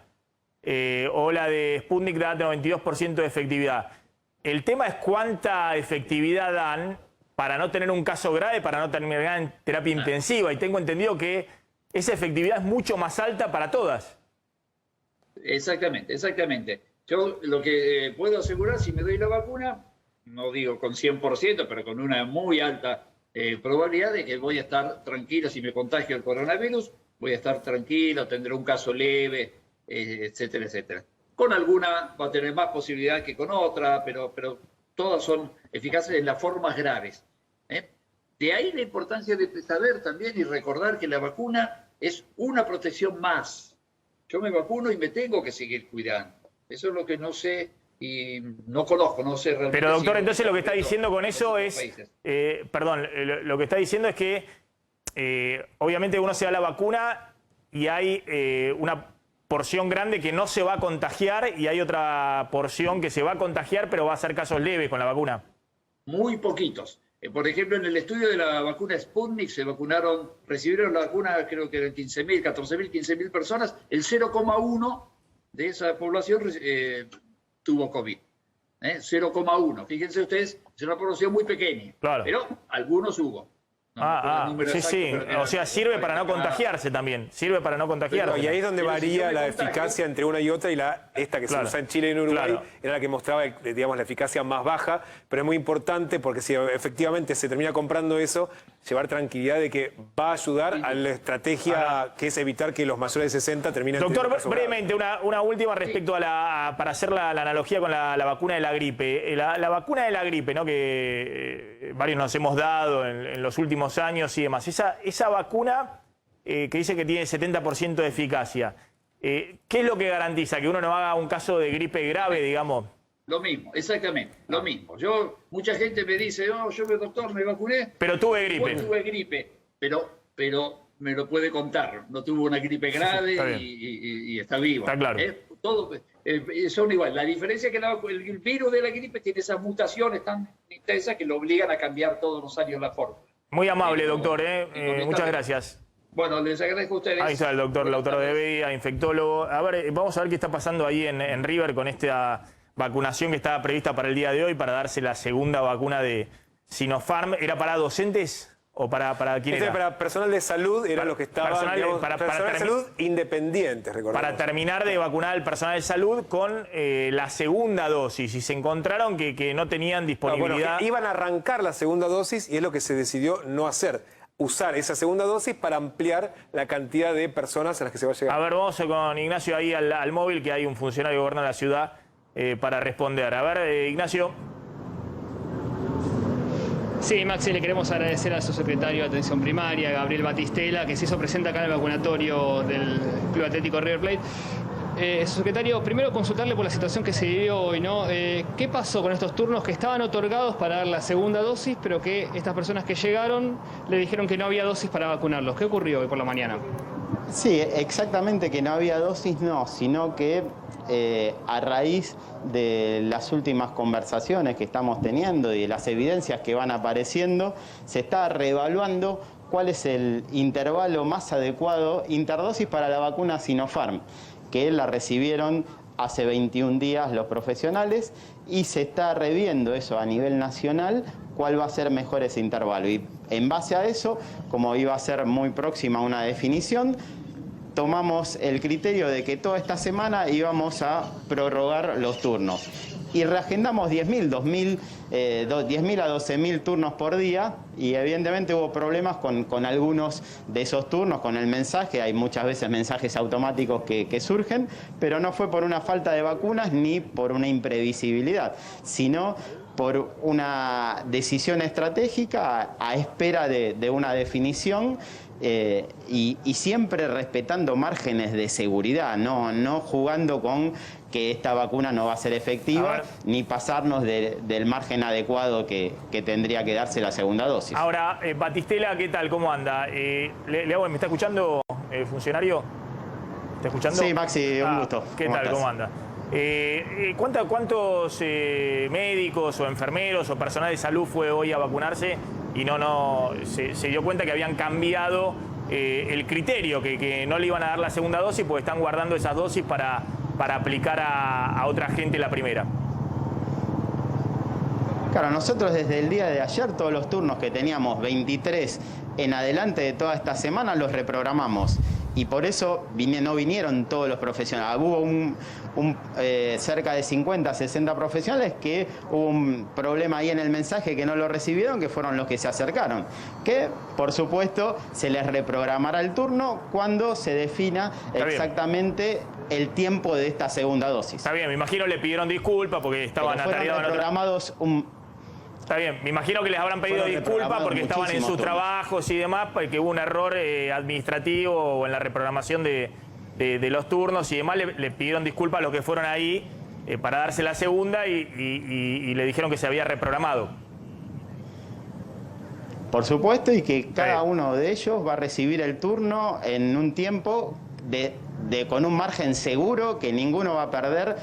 o la de Sputnik da 92% de efectividad. El tema es cuánta efectividad dan para no tener un caso grave, para no terminar en terapia intensiva, y tengo entendido que esa efectividad es mucho más alta para todas. Exactamente, exactamente. Yo lo que puedo asegurar, si me doy la vacuna, no digo con 100%, pero con una muy alta probabilidad de que voy a estar tranquilo. Si me contagio el coronavirus, voy a estar tranquilo, tendré un caso leve, etcétera, etcétera. Con alguna va a tener más posibilidad que con otra, pero todas son eficaces en las formas graves. De ahí la importancia de saber también y recordar que la vacuna es una protección más. Yo me vacuno y me tengo que seguir cuidando. Eso es lo que no sé y no conozco, no sé realmente. Pero doctor, entonces lo que está diciendo con eso es... lo que está diciendo es que obviamente uno se da la vacuna y hay una porción grande que no se va a contagiar y hay otra porción que se va a contagiar pero va a ser casos leves con la vacuna. Muy poquitos. Por ejemplo, en el estudio de la vacuna Sputnik recibieron la vacuna, creo que eran 15.000, 14.000, 15.000 personas. El 0,1 de esa población tuvo COVID. 0,1. Fíjense ustedes, es una población muy pequeña. Claro. Pero algunos hubo. Sí, exacto, o sea, sirve para no contagiarse también. Sirve para no contagiarse. Y ahí es donde varía la eficacia entre una y otra, y esta que se usa en Chile y en Uruguay era la que mostraba, digamos, la eficacia más baja, pero es muy importante porque si efectivamente se termina comprando eso, llevar tranquilidad de que va a ayudar a la estrategia que es evitar que los mayores de 60 terminen... Doctor, brevemente, una última respecto a para hacer la analogía con la vacuna de la gripe. La vacuna de la gripe, ¿no?, que varios nos hemos dado en los últimos años y demás. Esa vacuna que dice que tiene 70% de eficacia, ¿qué es lo que garantiza? ¿Que uno no haga un caso de gripe grave, digamos? Lo mismo, exactamente, lo mismo. Mucha gente me dice, yo doctor, me vacuné. Pero tuve gripe. Pues tuve gripe, pero me lo puede contar. No tuvo una gripe grave y está vivo. Está claro. Todo, son igual. La diferencia es que el virus de la gripe tiene esas mutaciones tan intensas que lo obligan a cambiar todos los años la forma. Muy amable, doctor. Muchas gracias. Bueno, les agradezco a ustedes. Ahí está el doctor Lautaro de Vega, infectólogo. A ver, vamos a ver qué está pasando ahí en River con esta vacunación que estaba prevista para el día de hoy, para darse la segunda vacuna de Sinopharm. ¿Era para docentes o para quién era? Para personal de salud, era lo que estaba... Personal de salud independiente, recordemos. Para terminar de vacunar al personal de salud con la segunda dosis. Y se encontraron que no tenían disponibilidad... Que iban a arrancar la segunda dosis y es lo que se decidió no hacer. Usar esa segunda dosis para ampliar la cantidad de personas a las que se va a llegar. A ver, vamos con Ignacio ahí al móvil, que hay un funcionario que gobierna la ciudad para responder. A ver, Ignacio. Sí, Maxi, le queremos agradecer a su secretario de Atención Primaria, Gabriel Batistela, que se hizo presente acá en el vacunatorio del Club Atlético River Plate. Su secretario, primero consultarle por la situación que se vivió hoy, ¿no? ¿Qué pasó con estos turnos que estaban otorgados para dar la segunda dosis, pero que estas personas que llegaron le dijeron que no había dosis para vacunarlos? ¿Qué ocurrió hoy por la mañana? Sí, exactamente que no había dosis, no, sino que a raíz de las últimas conversaciones que estamos teniendo y de las evidencias que van apareciendo, se está reevaluando cuál es el intervalo más adecuado interdosis para la vacuna Sinopharm, que la recibieron hace 21 días los profesionales y se está reviendo eso a nivel nacional, cuál va a ser mejor ese intervalo. Y en base a eso, como iba a ser muy próxima una definición, tomamos el criterio de que toda esta semana íbamos a prorrogar los turnos. Y reagendamos 10.000 a 12.000 turnos por día y evidentemente hubo problemas con algunos de esos turnos, con el mensaje. Hay muchas veces mensajes automáticos que surgen, pero no fue por una falta de vacunas ni por una imprevisibilidad, sino por una decisión estratégica a espera de una definición. Y siempre respetando márgenes de seguridad, no jugando con que esta vacuna no va a ser efectiva, ni pasarnos del margen adecuado que tendría que darse la segunda dosis. Ahora, Batistela, ¿qué tal? ¿Cómo anda? Le hago, ¿me está escuchando, funcionario? ¿Está escuchando? Sí, Maxi, un gusto. ¿Qué tal? estás? ¿Cómo anda? ¿Cuántos médicos o enfermeros o personal de salud fue hoy a vacunarse y se dio cuenta que habían cambiado el criterio, que no le iban a dar la segunda dosis porque están guardando esas dosis para aplicar a otra gente la primera? Claro, nosotros desde el día de ayer todos los turnos que teníamos 23 en adelante de toda esta semana los reprogramamos. Y por eso no vinieron todos los profesionales. Hubo cerca de 50, 60 profesionales que hubo un problema ahí en el mensaje que no lo recibieron, que fueron los que se acercaron. Que, por supuesto, se les reprogramará el turno cuando se defina exactamente el tiempo de esta segunda dosis. Está bien, me imagino le pidieron disculpas porque estaban atareados. Reprogramados Está bien, me imagino que les habrán pedido disculpas porque estaban en sus trabajos y demás, porque hubo un error administrativo o en la reprogramación de los turnos y demás. Le pidieron disculpas a los que fueron ahí para darse la segunda y le dijeron que se había reprogramado. Por supuesto, y que cada uno de ellos va a recibir el turno en un tiempo con un margen seguro, que ninguno va a perder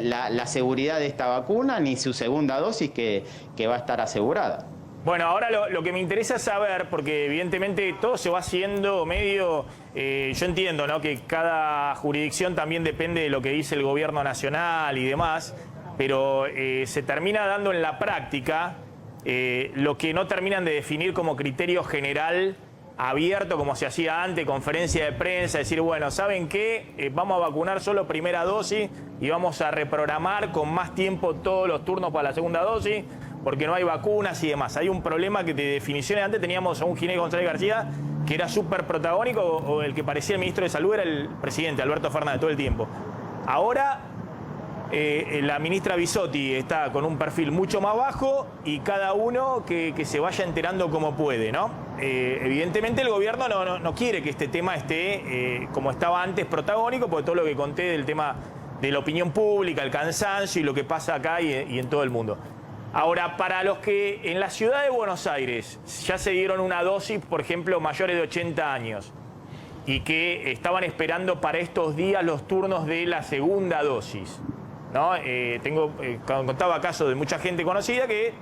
la seguridad de esta vacuna ni su segunda dosis que va a estar asegurada. Bueno, ahora lo que me interesa saber, porque evidentemente todo se va haciendo medio, yo entiendo, ¿no?, que cada jurisdicción también depende de lo que dice el gobierno nacional y demás, pero se termina dando en la práctica lo que no terminan de definir como criterio general abierto, como se hacía antes, conferencia de prensa, decir, bueno, ¿saben qué? Vamos a vacunar solo primera dosis y vamos a reprogramar con más tiempo todos los turnos para la segunda dosis, porque no hay vacunas y demás. Hay un problema que de definiciones, antes teníamos a un Ginés González García que era súper protagónico, o el que parecía el ministro de Salud era el presidente, Alberto Fernández, todo el tiempo. Ahora la ministra Bisotti está con un perfil mucho más bajo y cada uno que se vaya enterando como puede, ¿no? Evidentemente el gobierno no quiere que este tema esté como estaba antes protagónico, porque todo lo que conté del tema de la opinión pública, el cansancio y lo que pasa acá y en todo el mundo. Ahora, para los que en la ciudad de Buenos Aires ya se dieron una dosis, por ejemplo, mayores de 80 años, y que estaban esperando para estos días los turnos de la segunda dosis, ¿no? Contaba casos de mucha gente conocida que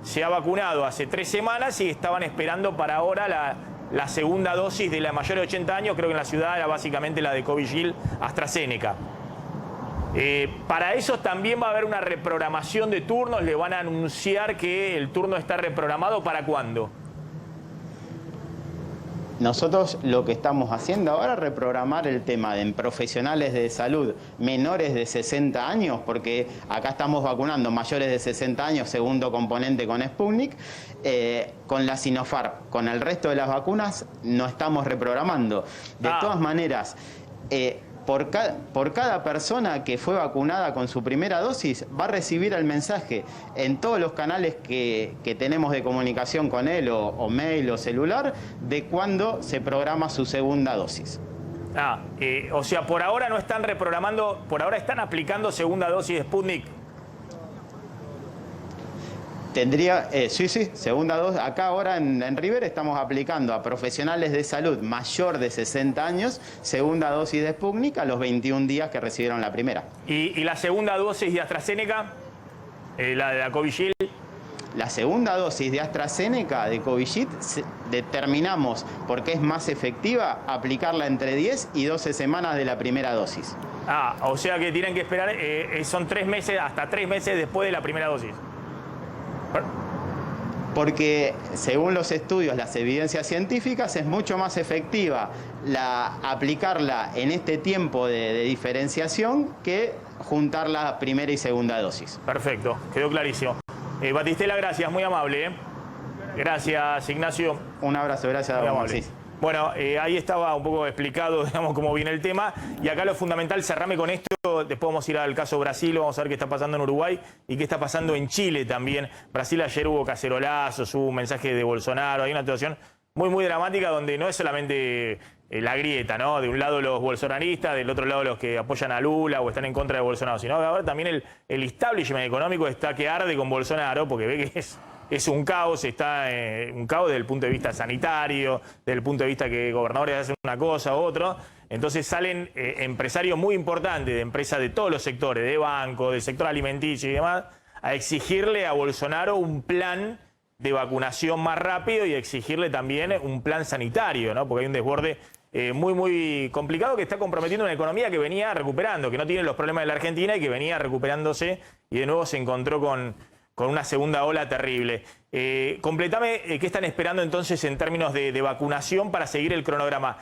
se ha vacunado hace 3 semanas y estaban esperando para ahora la segunda dosis de la mayor de 80 años. Creo que en la ciudad era básicamente la de Covishield AstraZeneca. Para esos también va a haber una reprogramación de turnos. Le van a anunciar que el turno está reprogramado. ¿Para cuándo? Nosotros lo que estamos haciendo ahora es reprogramar el tema de profesionales de salud menores de 60 años, porque acá estamos vacunando mayores de 60 años, segundo componente con Sputnik, con la Sinopharm. Con el resto de las vacunas no estamos reprogramando. De todas maneras, por cada persona que fue vacunada con su primera dosis, va a recibir el mensaje en todos los canales que tenemos de comunicación con él, o mail o celular, de cuándo se programa su segunda dosis. O sea, por ahora no están reprogramando, por ahora están aplicando segunda dosis de Sputnik. Tendría, sí, segunda dosis. Acá ahora en River estamos aplicando a profesionales de salud mayor de 60 años, segunda dosis de Sputnik a los 21 días que recibieron la primera. ¿Y la segunda dosis de AstraZeneca? La de la Covishield. La segunda dosis de AstraZeneca, de Covishield, determinamos, porque es más efectiva, aplicarla entre 10 y 12 semanas de la primera dosis. Ah, o sea que tienen que esperar, son 3 meses, hasta 3 meses después de la primera dosis. Porque según los estudios, las evidencias científicas, es mucho más efectiva aplicarla en este tiempo de diferenciación que juntar la primera y segunda dosis. Perfecto, quedó clarísimo. Batistela, gracias, muy amable. Gracias, Ignacio. Un abrazo, gracias a vos, Maxi. Bueno, ahí estaba un poco explicado, digamos, cómo viene el tema. Y acá lo fundamental, cerrame con esto, después vamos a ir al caso Brasil, vamos a ver qué está pasando en Uruguay y qué está pasando en Chile también. Brasil ayer hubo cacerolazos, hubo un mensaje de Bolsonaro, hay una situación muy, muy dramática donde no es solamente la grieta, ¿no? De un lado los bolsonaristas, del otro lado los que apoyan a Lula o están en contra de Bolsonaro, sino que ahora también el establishment económico está que arde con Bolsonaro porque ve que es un caos, está un caos desde el punto de vista sanitario, desde el punto de vista que gobernadores hacen una cosa u otra. Entonces salen empresarios muy importantes, de empresas de todos los sectores, de bancos, del sector alimenticio y demás, a exigirle a Bolsonaro un plan de vacunación más rápido y exigirle también un plan sanitario, ¿no? Porque hay un desborde muy, muy complicado que está comprometiendo una economía que venía recuperando, que no tiene los problemas de la Argentina y que venía recuperándose y de nuevo se encontró con una segunda ola terrible. Completame, ¿qué están esperando entonces en términos de vacunación para seguir el cronograma?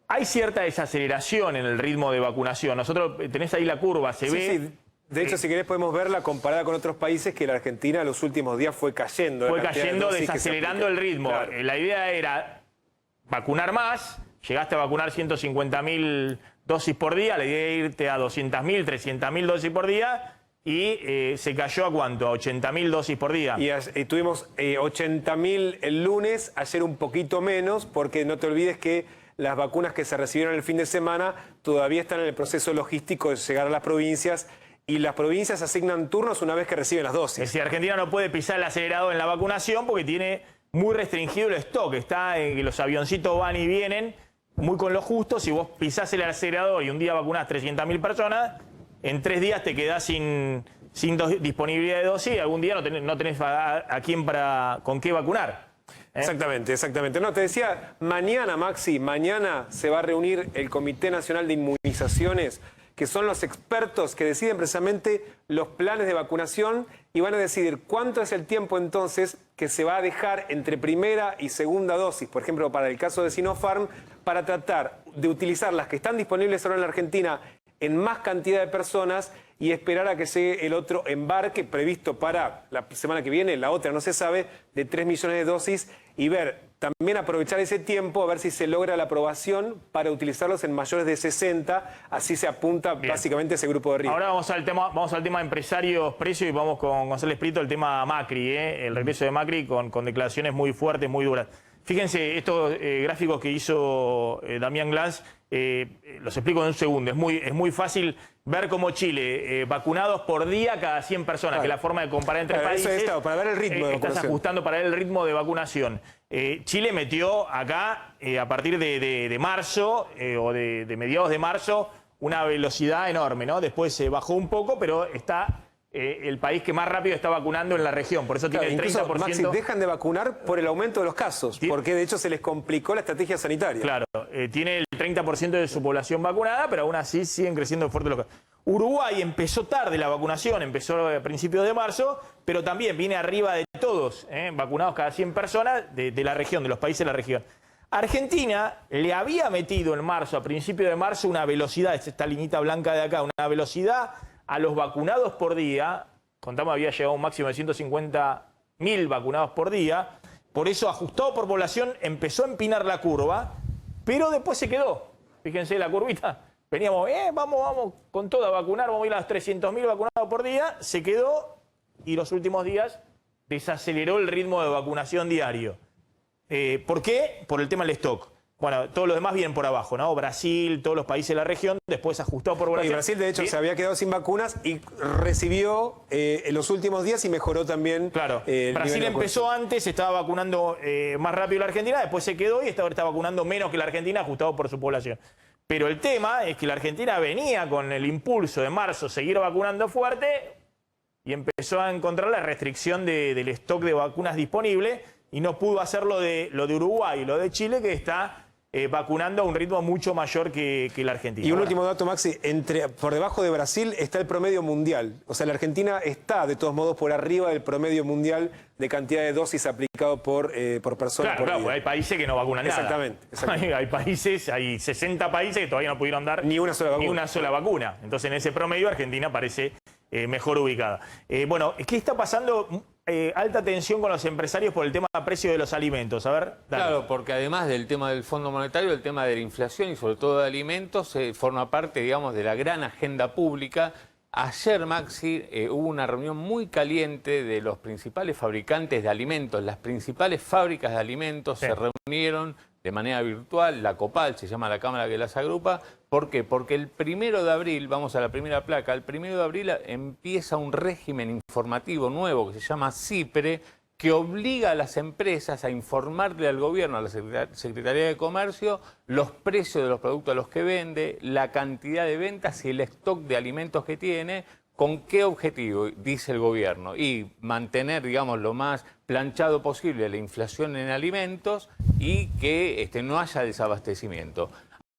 Hay cierta desaceleración en el ritmo de vacunación. Nosotros, tenés ahí la curva, se ve... Sí. De hecho, si querés podemos verla comparada con otros países que la Argentina en los últimos días fue cayendo. Fue cayendo, desacelerando el ritmo. Claro. La idea era vacunar más, llegaste a vacunar 150.000 dosis por día, la idea era irte a 200.000, 300.000 dosis por día y se cayó a ¿cuánto? A 80.000 dosis por día. Y tuvimos 80.000 el lunes, ayer un poquito menos, porque no te olvides que las vacunas que se recibieron el fin de semana todavía están en el proceso logístico de llegar a las provincias. Y las provincias asignan turnos una vez que reciben las dosis. Es decir, Argentina no puede pisar el acelerador en la vacunación porque tiene muy restringido el stock. Está en que los avioncitos van y vienen muy con lo justo. Si vos pisás el acelerador y un día vacunás 300.000 personas, en 3 días te quedás sin disponibilidad de dosis y algún día no tenés a quién con qué vacunar. Exactamente, exactamente. No, te decía, mañana, Maxi, mañana se va a reunir el Comité Nacional de Inmunizaciones, que son los expertos que deciden precisamente los planes de vacunación y van a decidir cuánto es el tiempo entonces que se va a dejar entre primera y segunda dosis, por ejemplo, para el caso de Sinopharm, para tratar de utilizar las que están disponibles ahora en la Argentina en más cantidad de personas y esperar a que llegue el otro embarque previsto para la semana que viene, la otra no se sabe, de 3 millones de dosis y ver, también aprovechar ese tiempo a ver si se logra la aprobación para utilizarlos en mayores de 60, así se apunta básicamente ese grupo de riesgo. Ahora vamos al tema empresarios, precios y vamos con González Prieto, el tema Macri, el regreso de Macri con declaraciones muy fuertes, muy duras. Fíjense, estos gráficos que hizo Damián Glans, los explico en un segundo. Es muy fácil ver cómo Chile, vacunados por día cada 100 personas, que es la forma de comparar entre países. Eso para ver el ritmo de vacunación. Estás ajustando para ver el ritmo de vacunación. Chile metió acá, a partir de marzo, o de mediados de marzo, una velocidad enorme, ¿no? Después se bajó un poco, pero está... el país que más rápido está vacunando en la región. Por eso tiene el 30%. Maxi, dejan de vacunar por el aumento de los casos, porque de hecho se les complicó la estrategia sanitaria. Claro, tiene el 30% de su población vacunada, pero aún así siguen creciendo fuerte los casos. Uruguay empezó tarde la vacunación, empezó a principios de marzo, pero también viene arriba de todos, vacunados cada 100 personas de la región, de los países de la región. Argentina le había metido en marzo, a principios de marzo, una velocidad, esta liñita blanca de acá, una velocidad a los vacunados por día, contamos había llegado a un máximo de 150.000 vacunados por día, por eso ajustado por población empezó a empinar la curva, pero después se quedó. Fíjense la curvita, veníamos, vamos con todo a vacunar, vamos a ir a los 300.000 vacunados por día, se quedó y los últimos días desaceleró el ritmo de vacunación diario. ¿Por qué? Por el tema del stock. Bueno, todos los demás vienen por abajo, ¿no? Brasil, todos los países de la región, después ajustó por Brasil. Y Brasil, de hecho, se había quedado sin vacunas y recibió en los últimos días y mejoró también. Claro, Brasil empezó antes, estaba vacunando más rápido la Argentina, después se quedó y está vacunando menos que la Argentina, ajustado por su población. Pero el tema es que la Argentina venía con el impulso de marzo, seguir vacunando fuerte, y empezó a encontrar la restricción del stock de vacunas disponible y no pudo hacer lo de Uruguay y lo de Chile, que está vacunando a un ritmo mucho mayor que la Argentina. Y un último dato, Maxi, por debajo de Brasil está el promedio mundial. O sea, la Argentina está, de todos modos, por arriba del promedio mundial de cantidad de dosis aplicado por persona. Claro, porque hay países que no vacunan nada. Exactamente. Hay países, hay 60 países que todavía no pudieron dar ni una sola vacuna. Entonces, en ese promedio, Argentina parece mejor ubicada. Bueno, ¿qué está pasando? Alta tensión con los empresarios por el tema de precio de los alimentos. A ver, dale. Claro, porque además del tema del Fondo Monetario, el tema de la inflación y sobre todo de alimentos forma parte, digamos, de la gran agenda pública. Ayer, Maxi, hubo una reunión muy caliente de los principales fabricantes de alimentos. Las principales fábricas de alimentos se reunieron de manera virtual. La COPAL se llama la cámara que las agrupa. ¿Por qué? Porque el 1 de abril, vamos a la primera placa, el 1 de abril empieza un régimen informativo nuevo que se llama CIPRE, que obliga a las empresas a informarle al gobierno, a la Secretaría de Comercio, los precios de los productos a los que vende, la cantidad de ventas y el stock de alimentos que tiene. ¿Con qué objetivo? Dice el gobierno. Y mantener, digamos, lo más planchado posible la inflación en alimentos y que no haya desabastecimiento.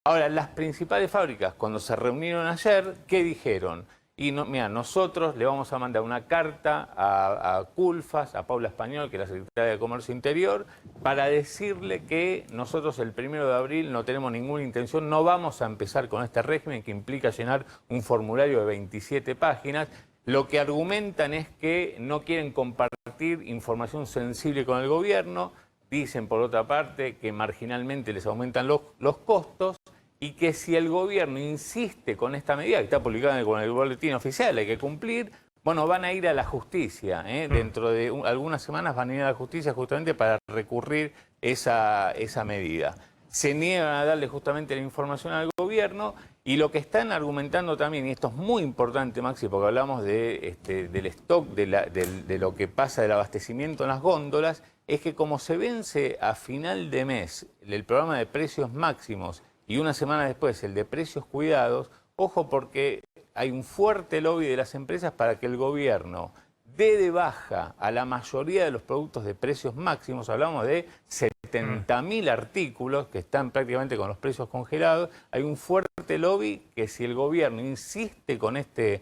Ahora, las principales fábricas, cuando se reunieron ayer, ¿qué dijeron? Y mira, nosotros le vamos a mandar una carta a Culfas, a Paula Español, que es la secretaria de Comercio Interior, para decirle que nosotros el 1 de abril no tenemos ninguna intención, no vamos a empezar con este régimen que implica llenar un formulario de 27 páginas. Lo que argumentan es que no quieren compartir información sensible con el gobierno, dicen por otra parte que marginalmente les aumentan los costos, y que si el gobierno insiste con esta medida, que está publicada con el boletín oficial, hay que cumplir, bueno, van a ir a la justicia. Dentro de algunas semanas van a ir a la justicia justamente para recurrir esa medida. Se niegan a darle justamente la información al gobierno y lo que están argumentando también, y esto es muy importante, Maxi, porque hablamos del stock, de lo que pasa del abastecimiento en las góndolas, es que como se vence a final de mes el programa de precios máximos y una semana después el de precios cuidados, ojo porque hay un fuerte lobby de las empresas para que el gobierno dé de baja a la mayoría de los productos de precios máximos. Hablamos de 70.000 artículos que están prácticamente con los precios congelados. Hay un fuerte lobby que si el gobierno insiste con este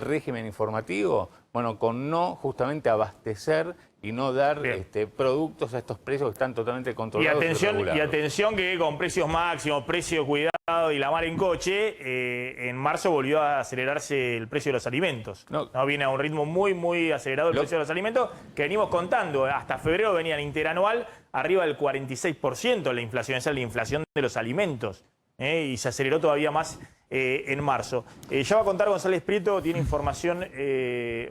régimen informativo, bueno, con no justamente abastecer y no dar productos a estos precios que están totalmente controlados. Y atención que con precios máximos, precio cuidado y la mar en coche, en marzo volvió a acelerarse el precio de los alimentos. No viene a un ritmo muy acelerado el precio de los alimentos, que venimos contando. Hasta febrero venía en interanual arriba del 46% la inflación, esa es la inflación de los alimentos. Y se aceleró todavía más en marzo. Ya va a contar González Prieto, tiene información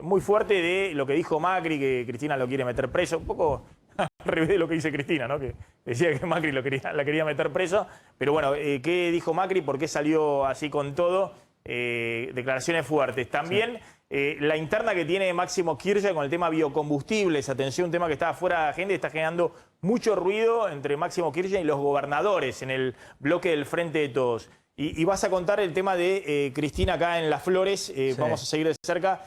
muy fuerte de lo que dijo Macri, que Cristina lo quiere meter preso. Un poco al revés de lo que dice Cristina, ¿no? Que decía que Macri la quería meter preso. Pero bueno, ¿qué dijo Macri? ¿Por qué salió así con todo? Declaraciones fuertes. También la interna que tiene Máximo Kirchner con el tema biocombustibles. Atención, un tema que está fuera de agenda y está generando mucho ruido entre Máximo Kirchner y los gobernadores en el bloque del Frente de Todos. Y vas a contar el tema de Cristina acá en Las Flores. Sí. Vamos a seguir de cerca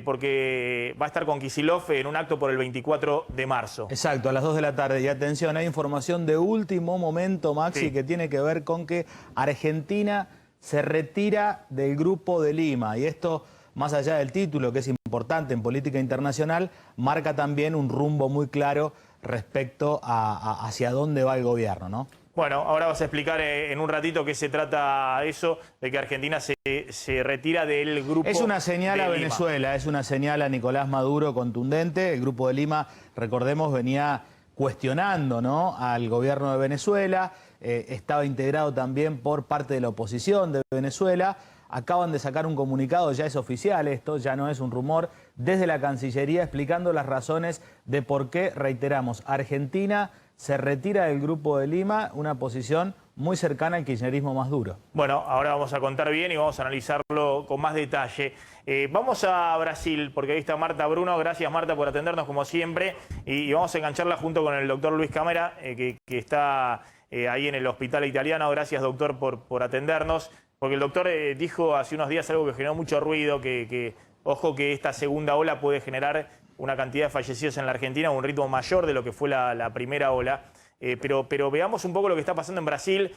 porque va a estar con Kicillof en un acto por el 24 de marzo. Exacto, a las 2 de la tarde. Y atención, hay información de último momento, Maxi, que tiene que ver con que Argentina se retira del Grupo de Lima. Y esto, más allá del título, que es importante en política internacional, marca también un rumbo muy claro respecto a hacia dónde va el gobierno, ¿no? Bueno, ahora vas a explicar en un ratito qué se trata eso, de que Argentina se retira del Grupo de Lima. Es una señal a Venezuela, es una señal a Nicolás Maduro contundente. El Grupo de Lima, recordemos, venía cuestionando, ¿no?, al gobierno de Venezuela. Estaba integrado también por parte de la oposición de Venezuela. Acaban de sacar un comunicado, ya es oficial esto, ya no es un rumor, desde la Cancillería explicando las razones de por qué, reiteramos, Argentina se retira del Grupo de Lima, una posición muy cercana al kirchnerismo más duro. Bueno, ahora vamos a contar bien y vamos a analizarlo con más detalle. Vamos a Brasil, porque ahí está Marta Bruno. Gracias, Marta, por atendernos como siempre. Y vamos a engancharla junto con el doctor Luis Cámara, que está ahí en el hospital italiano. Gracias, doctor, por atendernos. Porque el doctor dijo hace unos días algo que generó mucho ruido, que Ojo que esta segunda ola puede generar una cantidad de fallecidos en la Argentina a un ritmo mayor de lo que fue la primera ola. Pero veamos un poco lo que está pasando en Brasil.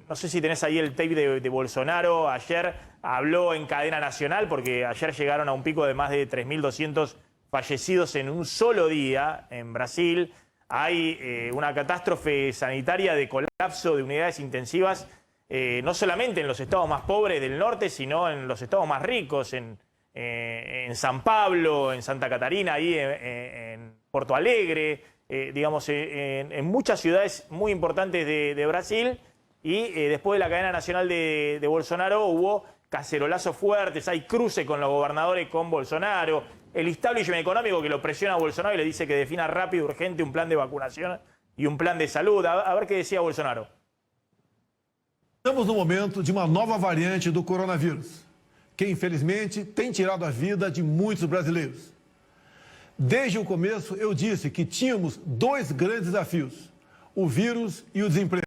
No sé si tenés ahí el tape de Bolsonaro. Ayer habló en cadena nacional porque ayer llegaron a un pico de más de 3.200 fallecidos en un solo día en Brasil. Hay una catástrofe sanitaria de colapso de unidades intensivas, no solamente en los estados más pobres del norte, sino en los estados más ricos, en San Pablo, en Santa Catarina, ahí en Porto Alegre, digamos, en muchas ciudades muy importantes de Brasil. Y después de la cadena nacional de Bolsonaro hubo cacerolazos fuertes, hay cruce con los gobernadores con Bolsonaro, el establishment económico que lo presiona a Bolsonaro y le dice que defina rápido, urgente, un plan de vacunación y un plan de salud. A ver qué decía Bolsonaro. Estamos no momento de uma nova variante do coronavírus, que infelizmente tem tirado a vida de muitos brasileiros. Desde o começo eu disse que tínhamos dois grandes desafios, o vírus e o desemprego.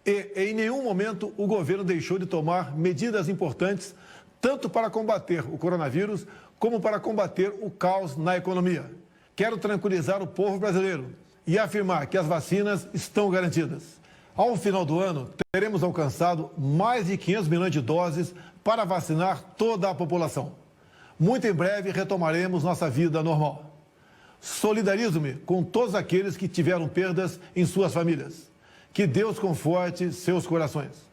E em nenhum momento o governo deixou de tomar medidas importantes, tanto para combater o coronavírus, como para combater o caos na economia. Quero tranquilizar o povo brasileiro e afirmar que as vacinas estão garantidas. Ao final do ano, teremos alcançado mais de 500 milhões de doses para vacinar toda a população. Muito em breve retomaremos nossa vida normal. Solidarizo-me com todos aqueles que tiveram perdas em suas famílias. Que Deus conforte seus corações.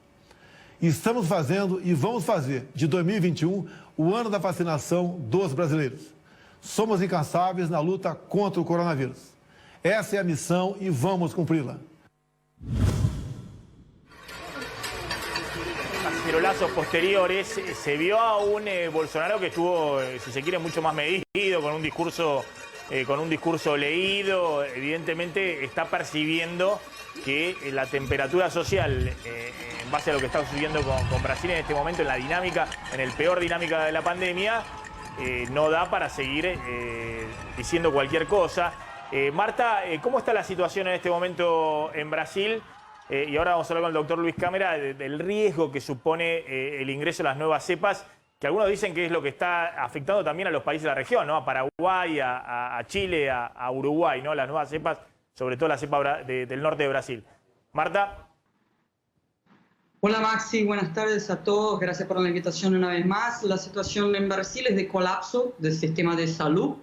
Estamos fazendo e vamos fazer de 2021 o ano da vacinação dos brasileiros. Somos incansáveis na luta contra o coronavírus. Essa é a missão e vamos cumpri-la. Cacerolazos posteriores, se vio a un Bolsonaro que estuvo, si se quiere, mucho más medido, con un discurso leído. Evidentemente está percibiendo que la temperatura social, en base a lo que está sucediendo con Brasil en este momento, en la dinámica, en el peor dinámica de la pandemia, no da para seguir diciendo cualquier cosa. Marta, ¿cómo está la situación en este momento en Brasil? Y ahora vamos a hablar con el doctor Luis Cámara del riesgo que supone el ingreso de las nuevas cepas, que algunos dicen que es lo que está afectando también a los países de la región, ¿no? A Paraguay, a Chile, a Uruguay, ¿no? Las nuevas cepas, sobre todo la cepa del norte de Brasil. Marta. Hola Maxi, buenas tardes a todos, gracias por la invitación una vez más. La situación en Brasil es de colapso del sistema de salud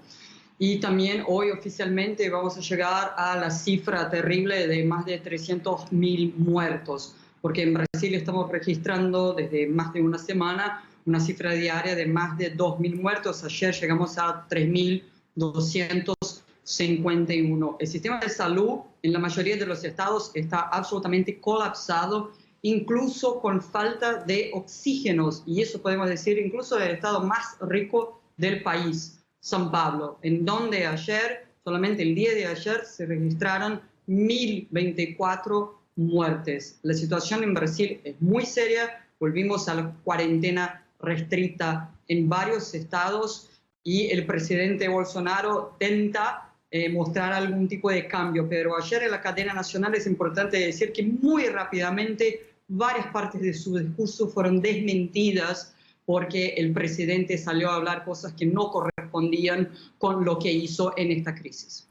y también hoy oficialmente vamos a llegar a la cifra terrible de más de 300.000 muertos, porque en Brasil estamos registrando desde más de una semana una cifra diaria de más de 2.000 muertos. Ayer llegamos a 3.251. El sistema de salud en la mayoría de los estados está absolutamente colapsado, incluso con falta de oxígenos, y eso podemos decir incluso del estado más rico del país, San Pablo, en donde ayer, solamente el día de ayer, se registraron 1.024 muertes. La situación en Brasil es muy seria, volvimos a la cuarentena restricta en varios estados y el presidente Bolsonaro tenta mostrar algún tipo de cambio, pero ayer en la cadena nacional es importante decir que muy rápidamente varias partes de su discurso fueron desmentidas porque el presidente salió a hablar cosas que no correspondían con lo que hizo en esta crisis.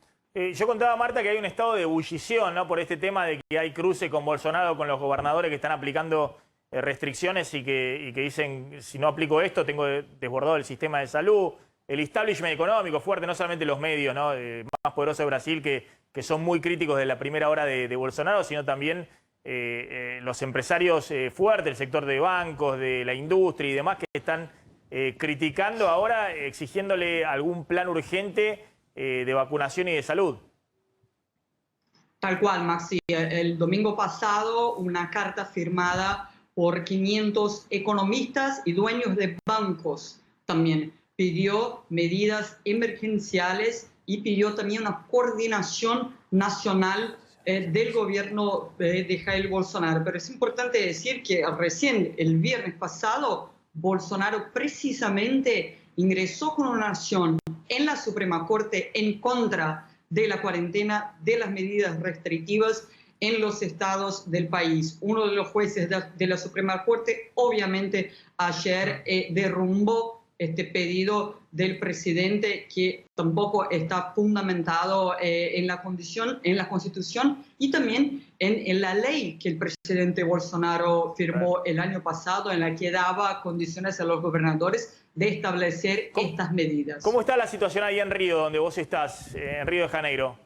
Yo contaba, Marta, que hay un estado de ebullición, ¿no? Por este tema de que hay cruce con Bolsonaro, con los gobernadores que están aplicando restricciones y que dicen, si no aplico esto, tengo desbordado el sistema de salud. El establishment económico fuerte, no solamente los medios, ¿no? Más poderosos de Brasil, que son muy críticos de la primera hora de Bolsonaro, sino también los empresarios fuertes, el sector de bancos, de la industria y demás, que están criticando ahora, exigiéndole algún plan urgente de vacunación y de salud. Tal cual, Maxi. El domingo pasado, una carta firmada por 500 economistas y dueños de bancos también pidió medidas emergenciales y pidió también una coordinación nacional del gobierno de Jair Bolsonaro. Pero es importante decir que recién el viernes pasado, Bolsonaro precisamente ingresó con una acción en la Suprema Corte en contra de la cuarentena, de las medidas restrictivas en los estados del país. Uno de los jueces de la Suprema Corte, obviamente, ayer derrumbó este pedido del presidente que tampoco está fundamentado en la Constitución y también en la ley que el presidente Bolsonaro firmó el año pasado, en la que daba condiciones a los gobernadores de establecer estas medidas. ¿Cómo está la situación ahí en Río, donde vos estás, en Río de Janeiro?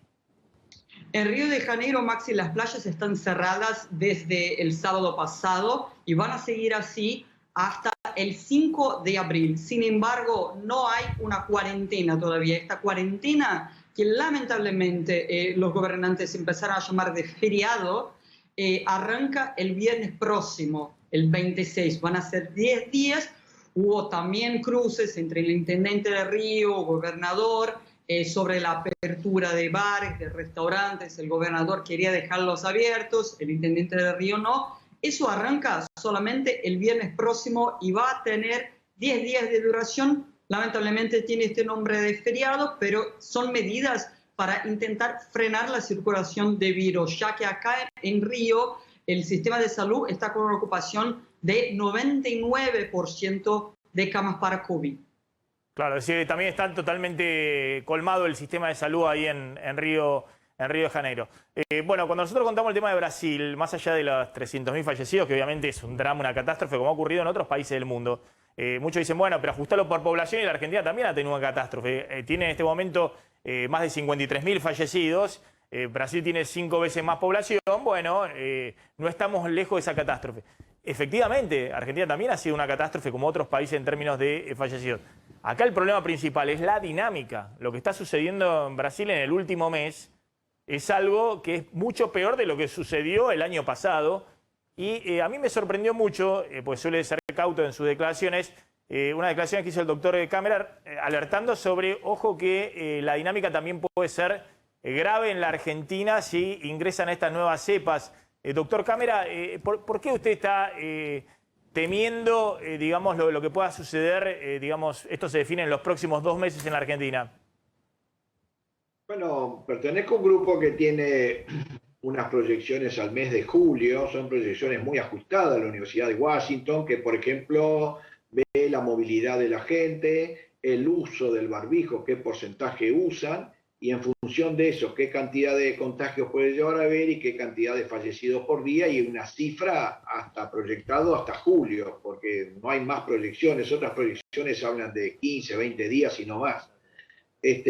En Río de Janeiro, Maxi, las playas están cerradas desde el sábado pasado y van a seguir así hasta el 5 de abril. Sin embargo, no hay una cuarentena todavía. Esta cuarentena que lamentablemente los gobernantes empezaron a llamar de feriado, arranca el viernes próximo, el 26. Van a ser 10 días. Hubo también cruces entre el intendente de Río, gobernador, sobre la apertura de bares, de restaurantes. El gobernador quería dejarlos abiertos, el intendente de Río no. Eso arranca solamente el viernes próximo y va a tener 10 días de duración. Lamentablemente tiene este nombre de feriado, pero son medidas para intentar frenar la circulación de virus, ya que acá en Río el sistema de salud está con una ocupación de 99% de camas para COVID. Claro, es decir, también está totalmente colmado el sistema de salud ahí en Río de Janeiro. Bueno, cuando nosotros contamos el tema de Brasil, más allá de los 300.000 fallecidos, que obviamente es un drama, una catástrofe, como ha ocurrido en otros países del mundo, muchos dicen, bueno, pero ajustalo por población y la Argentina también ha tenido una catástrofe. Tiene en este momento más de 53.000 fallecidos, Brasil tiene 5 veces más población, bueno, no estamos lejos de esa catástrofe. Efectivamente, Argentina también ha sido una catástrofe como otros países en términos de fallecidos. Acá el problema principal es la dinámica. Lo que está sucediendo en Brasil en el último mes es algo que es mucho peor de lo que sucedió el año pasado. Y a mí me sorprendió mucho, pues suele ser cauto en sus declaraciones, una declaración que hizo el doctor Cameron alertando sobre, ojo, que la dinámica también puede ser grave en la Argentina si ingresan estas nuevas cepas. Doctor Cameron, ¿por qué usted está temiendo, digamos, lo que pueda suceder, digamos, esto se define en los próximos 2 meses en la Argentina? Bueno, pertenezco a un grupo que tiene unas proyecciones al mes de julio, son proyecciones muy ajustadas a la Universidad de Washington, que por ejemplo ve la movilidad de la gente, el uso del barbijo, qué porcentaje usan, y en función de eso, qué cantidad de contagios puede llevar a haber y qué cantidad de fallecidos por día, y una cifra hasta proyectado hasta julio, porque no hay más proyecciones, otras proyecciones hablan de 15, 20 días y no más.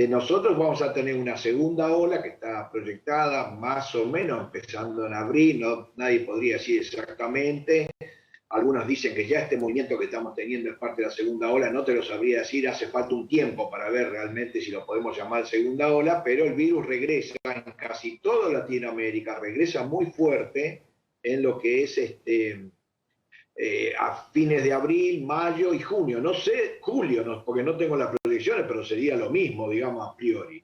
Nosotros vamos a tener una segunda ola que está proyectada más o menos empezando en abril, nadie podría decir exactamente. Algunos dicen que ya este movimiento que estamos teniendo es parte de la segunda ola, no te lo sabría decir, hace falta un tiempo para ver realmente si lo podemos llamar segunda ola, pero el virus regresa en casi toda Latinoamérica, regresa muy fuerte en lo que es a fines de abril, mayo y junio. No sé, julio, no, porque no tengo las proyecciones, pero sería lo mismo, digamos, a priori.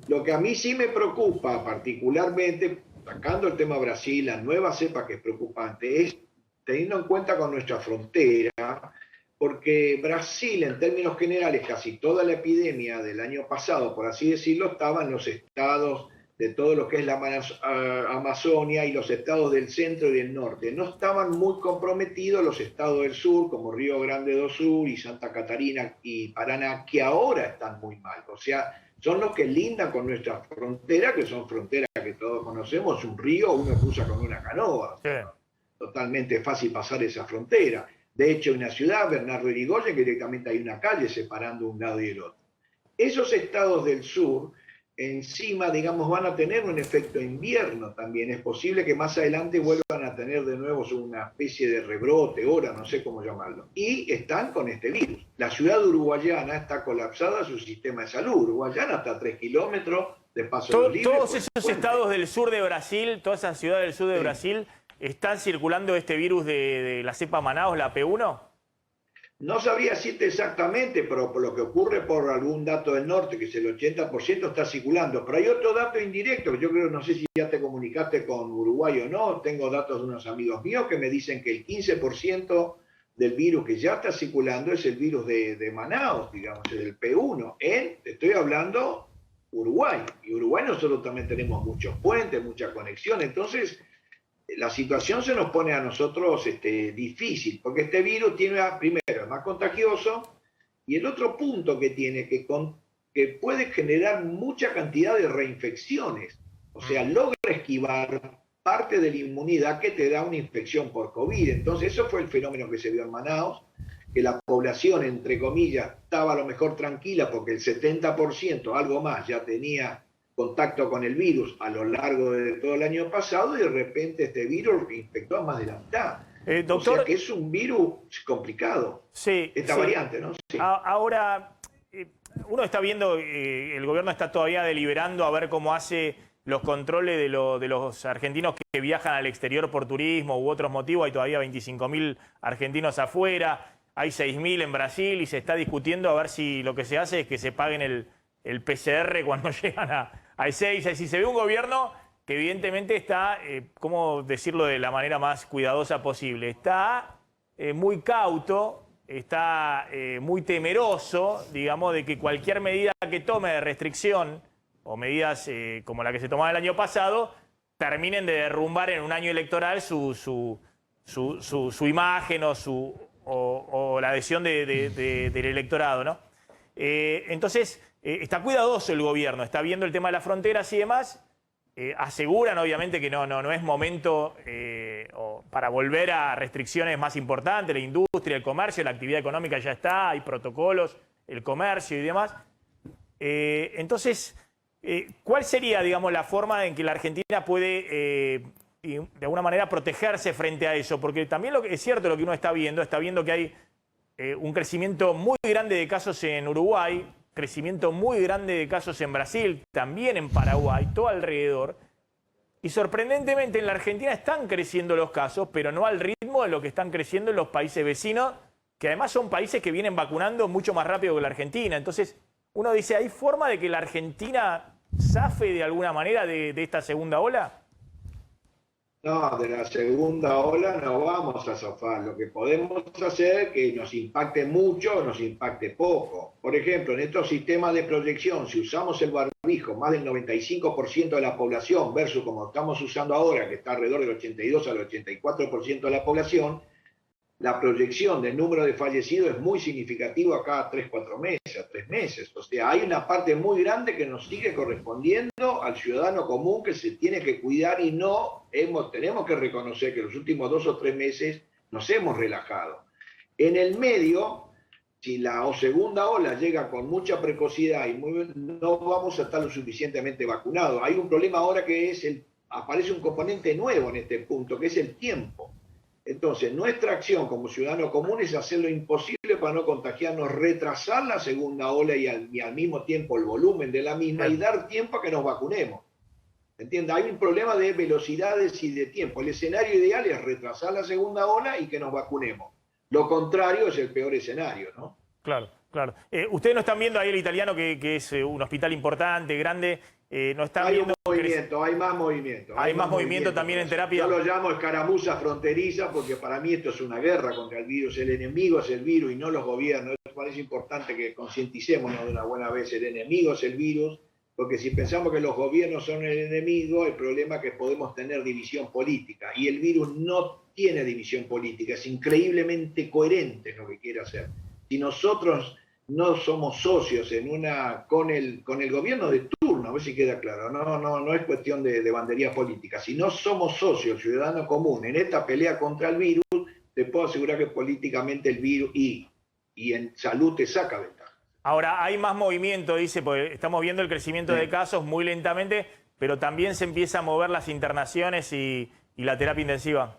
Lo que a mí sí me preocupa particularmente, sacando el tema Brasil, la nueva cepa que es preocupante, es teniendo en cuenta con nuestra frontera, porque Brasil, en términos generales, casi toda la epidemia del año pasado, por así decirlo, estaba en los estados de todo lo que es la Amazonia y los estados del centro y del norte. No estaban muy comprometidos los estados del sur, como Río Grande do Sul y Santa Catarina y Paraná, que ahora están muy mal. O sea, son los que lindan con nuestra frontera, que son fronteras que todos conocemos, un río, uno cruza con una canoa. Sí. Totalmente fácil pasar esa frontera. De hecho, en la ciudad, Bernardo Irigoyen, que directamente hay una calle separando un lado y el otro. Esos estados del sur, encima, digamos, van a tener un efecto invierno también. Es posible que más adelante vuelvan a tener de nuevo una especie de rebrote, hora, no sé cómo llamarlo. Y están con este virus. La ciudad de Uruguayana está colapsada su sistema de salud. Uruguayana está a 3 kilómetros de Paso Libre. Todos esos estados del sur de Brasil, todas esas ciudades del sur de Brasil, ¿están circulando este virus de la cepa Manaus, la P1? No sabría decirte exactamente, pero por lo que ocurre por algún dato del norte, que es el 80% está circulando. Pero hay otro dato indirecto, que yo creo, no sé si ya te comunicaste con Uruguay o no, tengo datos de unos amigos míos que me dicen que el 15% del virus que ya está circulando es el virus de Manaus, digamos, es el P1. Te estoy hablando Uruguay. Y Uruguay nosotros también tenemos muchos puentes, mucha conexión, entonces la situación se nos pone a nosotros difícil, porque este virus tiene, primero, es más contagioso Y el otro punto que tiene que puede generar mucha cantidad de reinfecciones. O sea, logra esquivar parte de la inmunidad que te da una infección por COVID. Entonces, eso fue el fenómeno que se vio en Manaus, que la población, entre comillas, estaba a lo mejor tranquila porque el 70%, algo más, ya tenía contacto con el virus a lo largo de todo el año pasado y de repente este virus infectó a más de la mitad. Doctor, o sea que es un virus complicado, sí, esta variante, ¿no? Sí. Ahora, uno está viendo, el gobierno está todavía deliberando a ver cómo hace los controles de los argentinos que viajan al exterior por turismo u otros motivos. Hay todavía 25.000 argentinos afuera, hay 6.000 en Brasil y se está discutiendo a ver si lo que se hace es que se paguen el PCR cuando llegan a Ezeiza. Es decir, se ve un gobierno que evidentemente está, ¿cómo decirlo de la manera más cuidadosa posible? Está muy cauto, está muy temeroso, digamos, de que cualquier medida que tome de restricción o medidas como la que se tomaba el año pasado terminen de derrumbar en un año electoral su imagen o la adhesión del electorado, ¿no? Entonces, está cuidadoso el gobierno, está viendo el tema de las fronteras y demás. Aseguran, obviamente, que no es momento para volver a restricciones más importantes, la industria, el comercio, la actividad económica ya está, hay protocolos, el comercio y demás. Entonces, ¿cuál sería, digamos, la forma en que la Argentina puede, de alguna manera, protegerse frente a eso? Porque también es cierto lo que uno está viendo que hay un crecimiento muy grande de casos en Uruguay, crecimiento muy grande de casos en Brasil, también en Paraguay, todo alrededor. Y sorprendentemente en la Argentina están creciendo los casos, pero no al ritmo de lo que están creciendo en los países vecinos, que además son países que vienen vacunando mucho más rápido que la Argentina. Entonces, uno dice, ¿hay forma de que la Argentina zafe de alguna manera de esta segunda ola? No, de la segunda ola no vamos a zafar. Lo que podemos hacer es que nos impacte mucho o nos impacte poco. Por ejemplo, en estos sistemas de proyección, si usamos el barbijo, más del 95% de la población, versus como estamos usando ahora, que está alrededor del 82 al 84% de la población, la proyección del número de fallecidos es muy significativo a cada 3-4 meses, a 3 meses. O sea, hay una parte muy grande que nos sigue correspondiendo al ciudadano común que se tiene que cuidar y tenemos que reconocer que los últimos 2 o 3 meses nos hemos relajado. En el medio, si la segunda ola llega con mucha precocidad y no vamos a estar lo suficientemente vacunados. Hay un problema ahora que aparece un componente nuevo en este punto, que es el tiempo. Entonces, nuestra acción como ciudadano común es hacer lo imposible para no contagiarnos, retrasar la segunda ola y al mismo tiempo el volumen de la misma y dar tiempo a que nos vacunemos. ¿Entiendes? Hay un problema de velocidades y de tiempo. El escenario ideal es retrasar la segunda ola y que nos vacunemos. Lo contrario es el peor escenario, ¿no? Claro, claro. Ustedes no están viendo ahí el Italiano, que es un hospital importante, grande. No están hay viendo un movimiento, hay más movimiento. Hay más movimiento también en terapia. Yo lo llamo escaramuza fronteriza porque para mí esto es una guerra contra el virus. El enemigo es el virus y no los gobiernos. Me parece importante que concienticemos de una buena vez. El enemigo es el virus, porque si pensamos que los gobiernos son el enemigo, el problema es que podemos tener división política. Y el virus no tiene división política, es increíblemente coherente en lo que quiere hacer. Si nosotros no somos socios con el gobierno de turno, a ver si queda claro, no es cuestión de bandería política. Si no somos socios, ciudadano común, en esta pelea contra el virus, te puedo asegurar que políticamente el virus y en salud te saca ventaja. Ahora, hay más movimiento, dice, porque estamos viendo el crecimiento de casos muy lentamente, pero también se empieza a mover las internaciones y la terapia intensiva.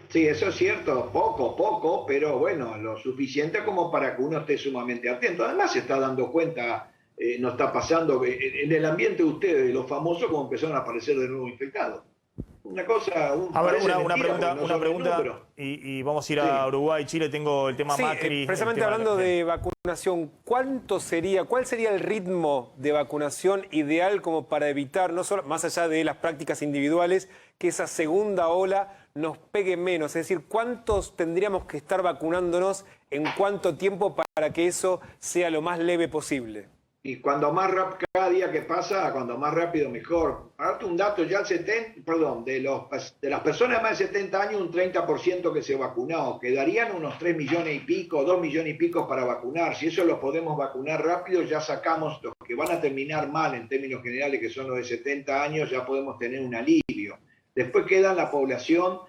Sí, eso es cierto, poco, pero bueno, lo suficiente como para que uno esté sumamente atento. Además se está dando cuenta, no está pasando, en el ambiente de ustedes, los famosos, como empezaron a aparecer de nuevo infectados. Una cosa... A ver, una pregunta y vamos a ir a Uruguay, Chile, tengo el tema Macri. Precisamente hablando de vacunación, ¿cuál sería el ritmo de vacunación ideal como para evitar, no solo más allá de las prácticas individuales, que esa segunda ola nos pegue menos? Es decir, ¿cuántos tendríamos que estar vacunándonos en cuánto tiempo para que eso sea lo más leve posible? Y cada día que pasa, cuando más rápido mejor. Para darte un dato, ya de las personas de más de 70 años, un 30% que se vacunó. Quedarían unos 3 millones y pico, 2 millones y pico para vacunar. Si eso lo podemos vacunar rápido, ya sacamos los que van a terminar mal en términos generales, que son los de 70 años, ya podemos tener un alivio. Después queda la población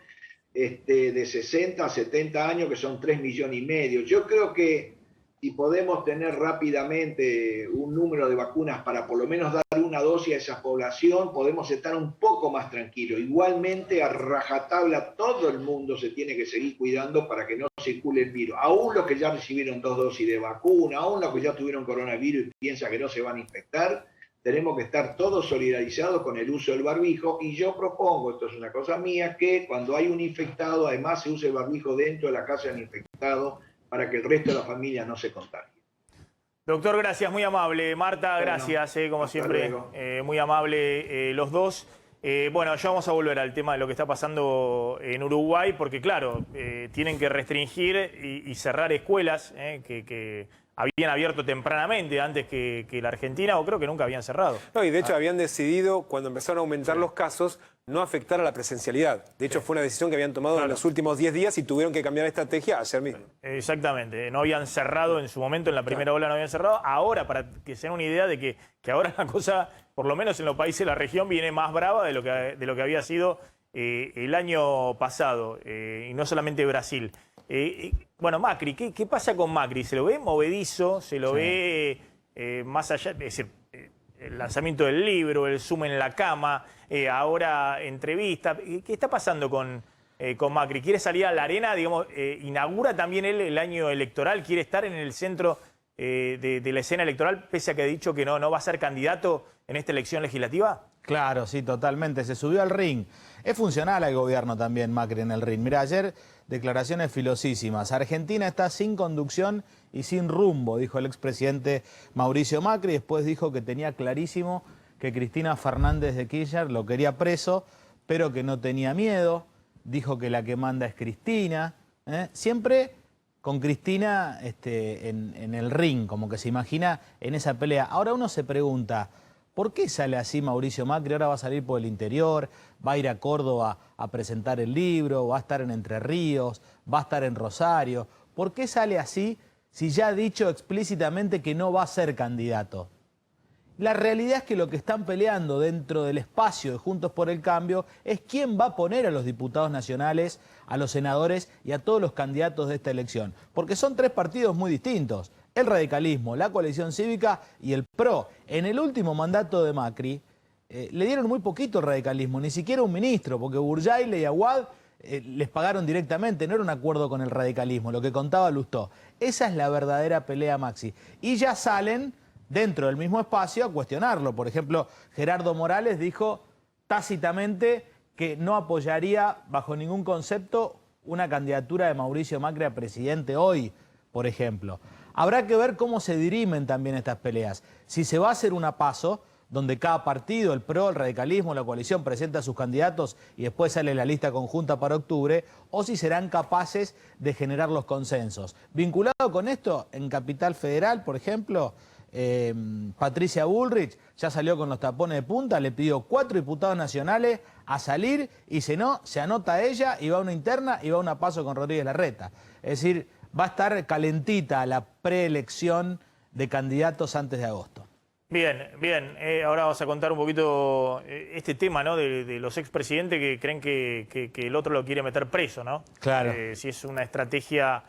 de 60 a 70 años, que son 3 millones y medio. Yo creo que si podemos tener rápidamente un número de vacunas para por lo menos dar una dosis a esa población, podemos estar un poco más tranquilos. Igualmente, a rajatabla, todo el mundo se tiene que seguir cuidando para que no circule el virus. Aún los que ya recibieron 2 dosis de vacuna, aún los que ya tuvieron coronavirus y piensan que no se van a infectar, tenemos que estar todos solidarizados con el uso del barbijo. Y yo propongo, esto es una cosa mía, que cuando hay un infectado, además se use el barbijo dentro de la casa del infectado, para que el resto de la familia no se contagie. Doctor, gracias, muy amable. Marta, bueno, gracias, como siempre, muy amable los dos. Bueno, ya vamos a volver al tema de lo que está pasando en Uruguay, porque claro, tienen que restringir y cerrar escuelas que habían abierto tempranamente antes que la Argentina, o creo que nunca habían cerrado. No, y de hecho habían decidido, cuando empezaron a aumentar los casos, no afectar a la presencialidad. De hecho, fue una decisión que habían tomado en los últimos 10 días y tuvieron que cambiar la estrategia ayer mismo. Exactamente, no habían cerrado en su momento, en la primera ola no habían cerrado. Ahora, para que se den una idea de que ahora la cosa, por lo menos en los países de la región, viene más brava de lo que había sido el año pasado, y no solamente Brasil. Bueno, Macri, ¿qué pasa con Macri? ¿Se lo ve movedizo? ¿Se lo ve más allá? Es decir, el lanzamiento del libro, el Zoom en la cama, ahora entrevista. ¿Qué está pasando con Macri? ¿Quiere salir a la arena? Digamos, inaugura también él el año electoral, quiere estar en el centro de la escena electoral, pese a que ha dicho que no va a ser candidato en esta elección legislativa. Claro, sí, totalmente. Se subió al ring. Es funcional al gobierno también Macri en el ring. Mira, ayer declaraciones filosísimas. Argentina está sin conducción y sin rumbo, dijo el expresidente Mauricio Macri. Después dijo que tenía clarísimo que Cristina Fernández de Kirchner lo quería preso, pero que no tenía miedo. Dijo que la que manda es Cristina. Siempre con Cristina en el ring, como que se imagina en esa pelea. Ahora uno se pregunta, ¿por qué sale así Mauricio Macri? Ahora va a salir por el interior, va a ir a Córdoba a presentar el libro, va a estar en Entre Ríos, va a estar en Rosario. ¿Por qué sale así si ya ha dicho explícitamente que no va a ser candidato? La realidad es que lo que están peleando dentro del espacio de Juntos por el Cambio es quién va a poner a los diputados nacionales, a los senadores y a todos los candidatos de esta elección. Porque son 3 partidos muy distintos. El radicalismo, la coalición cívica y el PRO. En el último mandato de Macri le dieron muy poquito al radicalismo, ni siquiera un ministro, porque Burjaile y Aguad les pagaron directamente, no era un acuerdo con el radicalismo, lo que contaba Lustó. Esa es la verdadera pelea Maxi. Y ya salen dentro del mismo espacio a cuestionarlo. Por ejemplo, Gerardo Morales dijo tácitamente que no apoyaría bajo ningún concepto una candidatura de Mauricio Macri a presidente hoy, por ejemplo. Habrá que ver cómo se dirimen también estas peleas. Si se va a hacer una PASO, donde cada partido, el PRO, el radicalismo, la coalición, presenta a sus candidatos y después sale la lista conjunta para octubre, o si serán capaces de generar los consensos. Vinculado con esto, en Capital Federal, por ejemplo, Patricia Bullrich ya salió con los tapones de punta, le pidió 4 diputados nacionales a salir y si no, se anota ella y va a una interna y va a una PASO con Rodríguez Larreta. Es decir, va a estar calentita la preelección de candidatos antes de agosto. Bien, bien. Ahora vamos a contar un poquito este tema, ¿no? De los expresidentes que creen que el otro lo quiere meter preso, ¿no? Claro. Si es una estrategia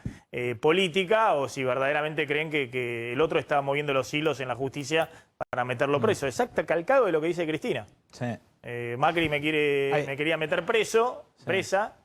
política o si verdaderamente creen que el otro está moviendo los hilos en la justicia para meterlo preso. Exacto, calcado de lo que dice Cristina. Sí. Macri me quería meter preso, presa.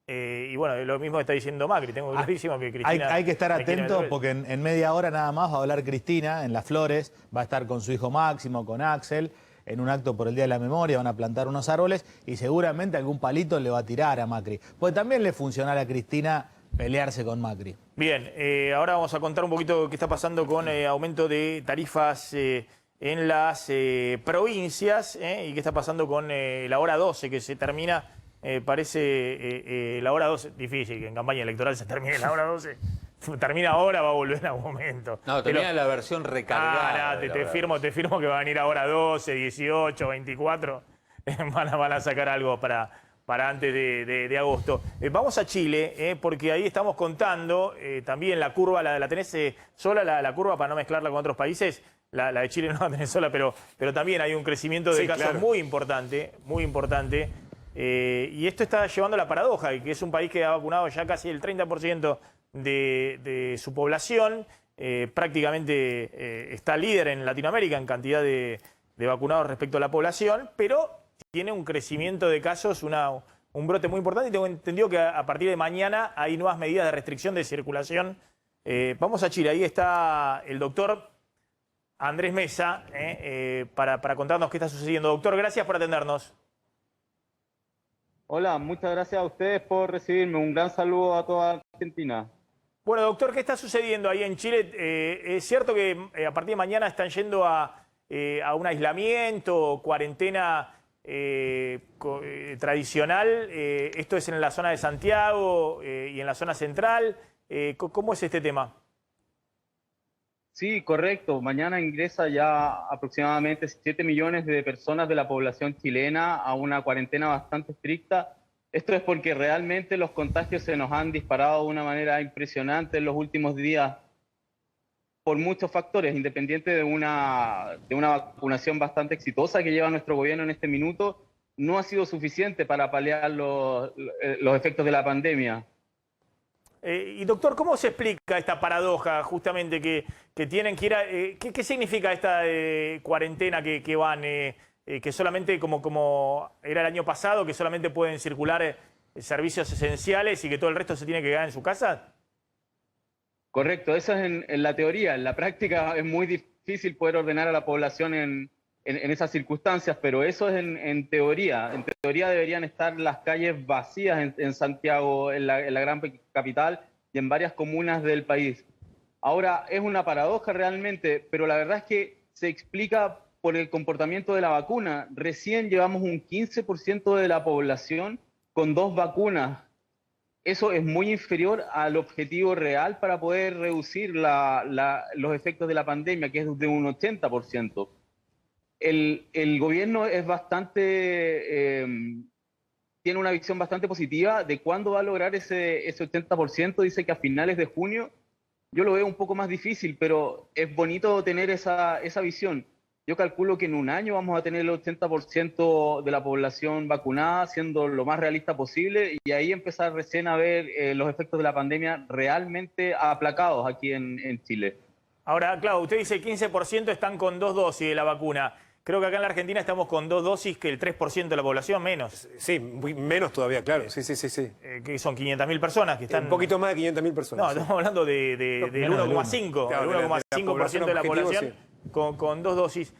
Y bueno, lo mismo está diciendo Macri. Tengo clarísimo que Cristina... Hay que estar atento porque en media hora nada más va a hablar Cristina en Las Flores, va a estar con su hijo Máximo, con Axel, en un acto por el Día de la Memoria, van a plantar unos árboles y seguramente algún palito le va a tirar a Macri. Porque también le funcionará a Cristina pelearse con Macri. Bien, ahora vamos a contar un poquito qué está pasando con aumento de tarifas en las provincias y qué está pasando con la hora 12 que se termina... parece la hora 12, difícil que en campaña electoral se termine la hora 12, termina ahora, va a volver en algún momento. No, termina la versión recargada. Te firmo que van a venir ahora 12, 18, 24. Van a sacar algo para antes de agosto. Vamos a Chile, porque ahí estamos contando también la curva, la tenés sola, la curva para no mezclarla con otros países. La de Chile no la tenés sola, pero también hay un crecimiento de casos muy importante, muy importante. Y esto está llevando a la paradoja, que es un país que ha vacunado ya casi el 30% de su población, prácticamente está líder en Latinoamérica en cantidad de vacunados respecto a la población, pero tiene un crecimiento de casos, un brote muy importante, y tengo entendido que a partir de mañana hay nuevas medidas de restricción de circulación. Vamos a Chile, ahí está el doctor Andrés Mesa para contarnos qué está sucediendo. Doctor, gracias por atendernos. Hola, muchas gracias a ustedes por recibirme. Un gran saludo a toda Argentina. Bueno, doctor, ¿qué está sucediendo ahí en Chile? ¿Es cierto que a partir de mañana están yendo a un aislamiento, cuarentena tradicional? ¿Esto es en la zona de Santiago y en la zona central? ¿Cómo es este tema? Sí, correcto. Mañana ingresa ya aproximadamente 7 millones de personas de la población chilena a una cuarentena bastante estricta. Esto es porque realmente los contagios se nos han disparado de una manera impresionante en los últimos días por muchos factores, independiente de una vacunación bastante exitosa que lleva nuestro gobierno en este minuto, no ha sido suficiente para paliar los efectos de la pandemia. Y doctor, ¿cómo se explica esta paradoja justamente que tienen que ir a... ¿qué significa esta cuarentena que van, que solamente como era el año pasado, que solamente pueden circular servicios esenciales y que todo el resto se tiene que quedar en su casa? Correcto, eso es en la teoría. En la práctica es muy difícil poder ordenar a la población en esas circunstancias, pero eso es en teoría. En teoría deberían estar las calles vacías en Santiago, en la gran capital y en varias comunas del país. Ahora, es una paradoja realmente, pero la verdad es que se explica por el comportamiento de la vacuna. Recién llevamos un 15% de la población con 2 vacunas. Eso es muy inferior al objetivo real para poder reducir los efectos de la pandemia, que es de un 80%. El gobierno es tiene una visión bastante positiva de cuándo va a lograr ese 80%. Dice que a finales de junio. Yo lo veo un poco más difícil, pero es bonito tener esa visión. Yo calculo que en un año vamos a tener el 80% de la población vacunada, siendo lo más realista posible, y ahí empezar recién a ver los efectos de la pandemia realmente aplacados aquí en Chile. Ahora, claro, usted dice 15% están con 2 dosis de la vacuna. Creo que acá en la Argentina estamos con 2 dosis, que el 3% de la población menos. Sí, menos todavía, claro. Sí. Que son 500.000 personas que están... Un poquito más de 500.000 personas. No, estamos hablando del 1,5%. Claro, el 1,5% de la población con 2 dosis.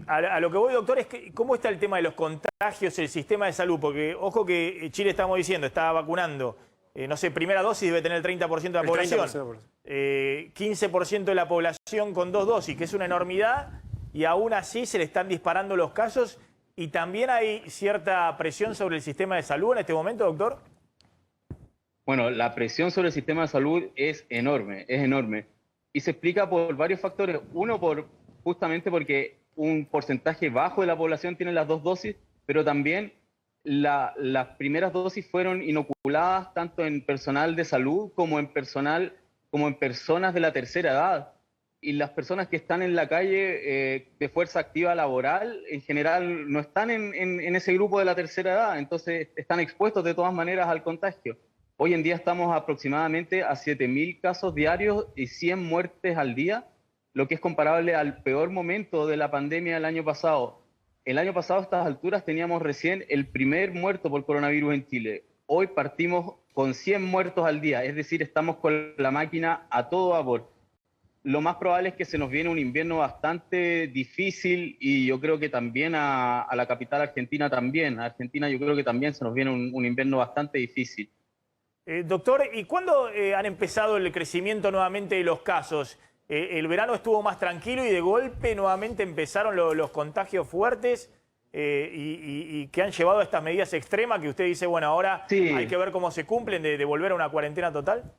A lo que voy, doctor, es que ¿cómo está el tema de los contagios, el sistema de salud? Porque, ojo que Chile, estamos diciendo, está vacunando, no sé, primera dosis debe tener el 30% de la población. 15% de la población con 2 dosis, que es una enormidad, y aún así se le están disparando los casos. ¿Y también hay cierta presión sobre el sistema de salud en este momento, doctor? Bueno, la presión sobre el sistema de salud es enorme, y se explica por varios factores. Uno, justamente porque un porcentaje bajo de la población tiene las 2 dosis, pero también las primeras dosis fueron inoculadas tanto en personal de salud como en personas de la tercera edad. Y las personas que están en la calle de fuerza activa laboral, en general no están en ese grupo de la tercera edad, entonces están expuestos de todas maneras al contagio. Hoy en día estamos aproximadamente a 7.000 casos diarios y 100 muertes al día, lo que es comparable al peor momento de la pandemia del año pasado. El año pasado a estas alturas teníamos recién el primer muerto por coronavirus en Chile. Hoy partimos con 100 muertos al día, es decir, estamos con la máquina a todo vapor. Lo más probable es que se nos viene un invierno bastante difícil, y yo creo que también a la capital argentina también. A Argentina yo creo que también se nos viene un invierno bastante difícil. Doctor, ¿y cuándo han empezado el crecimiento nuevamente de los casos? El verano estuvo más tranquilo y de golpe nuevamente empezaron los contagios fuertes y que han llevado a estas medidas extremas que usted dice, bueno, ahora hay que ver cómo se cumplen de volver a una cuarentena total.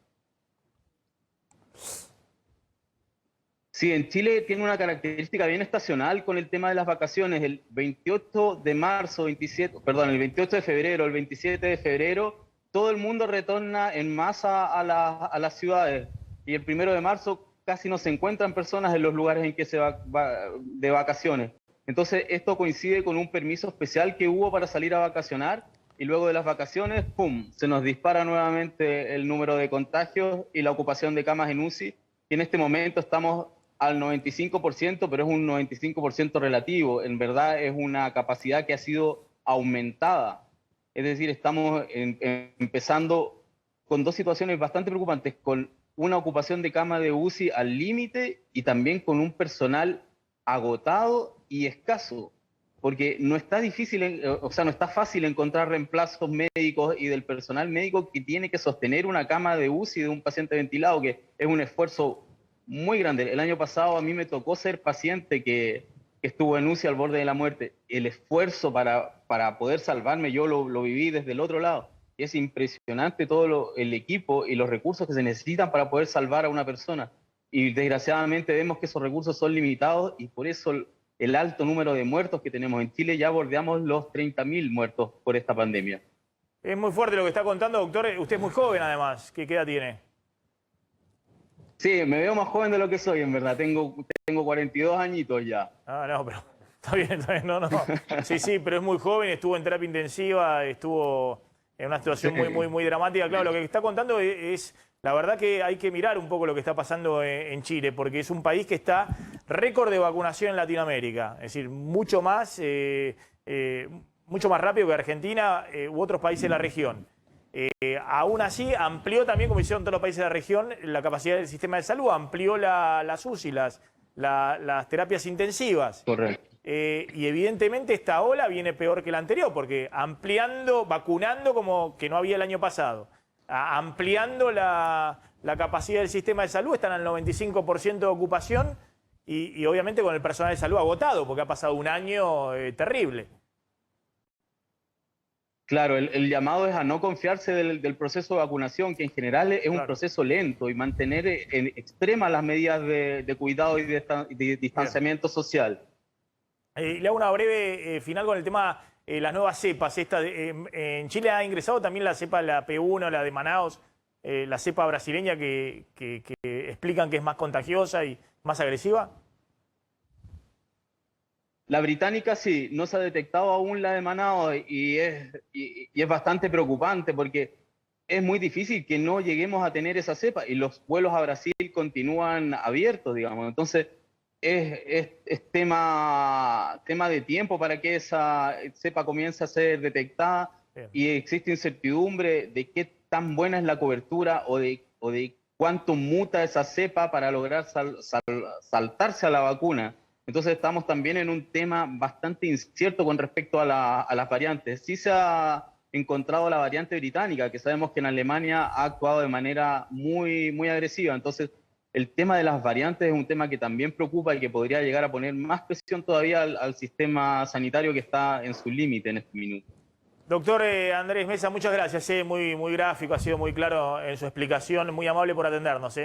Sí, en Chile tiene una característica bien estacional con el tema de las vacaciones. El 28 de marzo, el 28 de febrero, el 27 de febrero, todo el mundo retorna en masa a las ciudades. Y el 1 de marzo casi no se encuentran personas en los lugares en que se va de vacaciones. Entonces, esto coincide con un permiso especial que hubo para salir a vacacionar, y luego de las vacaciones, ¡pum!, se nos dispara nuevamente el número de contagios y la ocupación de camas en UCI, y en este momento estamos al 95%, pero es un 95% relativo. En verdad es una capacidad que ha sido aumentada. Es decir, estamos empezando con dos situaciones bastante preocupantes, con una ocupación de cama de UCI al límite y también con un personal agotado y escaso, porque no está difícil, no está fácil encontrar reemplazos médicos y del personal médico que tiene que sostener una cama de UCI de un paciente ventilado, que es un esfuerzo muy grande. El año pasado a mí me tocó ser paciente que estuvo en UCI al borde de la muerte. El esfuerzo para poder salvarme, yo lo viví desde el otro lado. Y es impresionante todo el equipo y los recursos que se necesitan para poder salvar a una persona. Y desgraciadamente vemos que esos recursos son limitados, y por eso el alto número de muertos que tenemos en Chile. Ya bordeamos los 30.000 muertos por esta pandemia. Es muy fuerte lo que está contando, doctor. Usted es muy joven, además. ¿Qué edad tiene? Sí, me veo más joven de lo que soy, en verdad. Tengo 42 añitos ya. Ah, no, pero está bien, no. Sí, pero es muy joven, estuvo en terapia intensiva, estuvo en una situación muy dramática. Claro, lo que está contando es, la verdad que hay que mirar un poco lo que está pasando en Chile, porque es un país que está récord de vacunación en Latinoamérica. Es decir, mucho más rápido que Argentina u otros países de la región. Aún así, amplió también, como hicieron todos los países de la región, la capacidad del sistema de salud, amplió las UCI, las terapias intensivas. Correcto. Y evidentemente esta ola viene peor que la anterior, porque vacunando como que no había el año pasado, ampliando la capacidad del sistema de salud, están al 95% de ocupación y obviamente con el personal de salud agotado, porque ha pasado un año terrible. Claro, el llamado es a no confiarse del proceso de vacunación, que en general es un proceso lento, y mantener en extrema las medidas de cuidado y de distanciamiento social. Le hago una breve final con el tema las nuevas cepas. En Chile ha ingresado también la cepa, la P1, la de Manaos, la cepa brasileña que explican que es más contagiosa y más agresiva. La británica sí, no se ha detectado aún la de Manaos, y es bastante preocupante, porque es muy difícil que no lleguemos a tener esa cepa, y los vuelos a Brasil continúan abiertos, digamos. Entonces es tema de tiempo para que esa cepa comience a ser detectada. Bien. Y existe incertidumbre de qué tan buena es la cobertura o de cuánto muta esa cepa para lograr saltarse a la vacuna. Entonces estamos también en un tema bastante incierto con respecto a las variantes. Sí se ha encontrado la variante británica, que sabemos que en Alemania ha actuado de manera muy agresiva. Entonces el tema de las variantes es un tema que también preocupa y que podría llegar a poner más presión todavía al sistema sanitario, que está en su límite en este minuto. Doctor Andrés Mesa, muchas gracias. Muy gráfico, ha sido muy claro en su explicación. Muy amable por atendernos.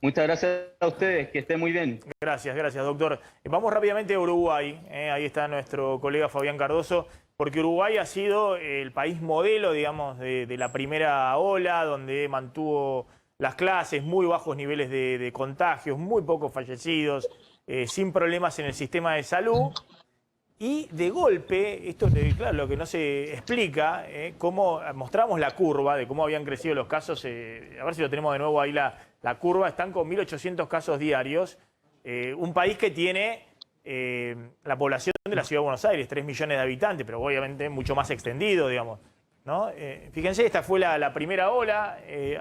Muchas gracias a ustedes, que estén muy bien. Gracias, doctor. Vamos rápidamente a Uruguay. Ahí está nuestro colega Fabián Cardoso, porque Uruguay ha sido el país modelo, digamos, de la primera ola, donde mantuvo las clases, muy bajos niveles de contagios, muy pocos fallecidos, sin problemas en el sistema de salud. Y de golpe, esto es claro, lo que no se explica, cómo mostramos la curva de cómo habían crecido los casos. A ver si lo tenemos de nuevo ahí la curva. Están con 1.800 casos diarios. Un país que tiene la población de la Ciudad de Buenos Aires, 3 millones de habitantes, pero obviamente mucho más extendido, digamos, ¿no? Fíjense, esta fue la primera ola,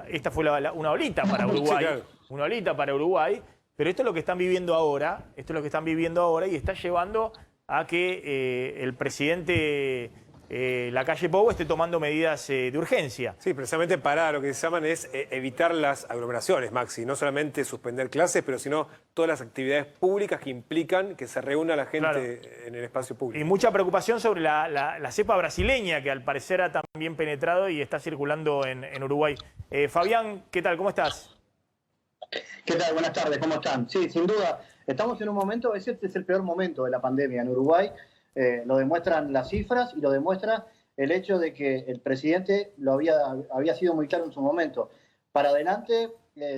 esta fue una olita para Uruguay. Sí, claro. Una olita para Uruguay, pero esto es lo que están viviendo ahora, y está llevando a que el presidente Lacalle Pou esté tomando medidas de urgencia. Sí, precisamente para lo que se llaman es evitar las aglomeraciones, Maxi. No solamente suspender clases, pero sino todas las actividades públicas que implican que se reúna la gente en el espacio público. Y mucha preocupación sobre la cepa brasileña, que al parecer ha también penetrado y está circulando en Uruguay. Fabián, ¿qué tal? ¿Cómo estás? ¿Qué tal? Buenas tardes, ¿cómo están? Sí, sin duda, estamos en un momento, este es el peor momento de la pandemia en Uruguay, lo demuestran las cifras y lo demuestra el hecho de que el presidente había sido muy claro en su momento. Para adelante,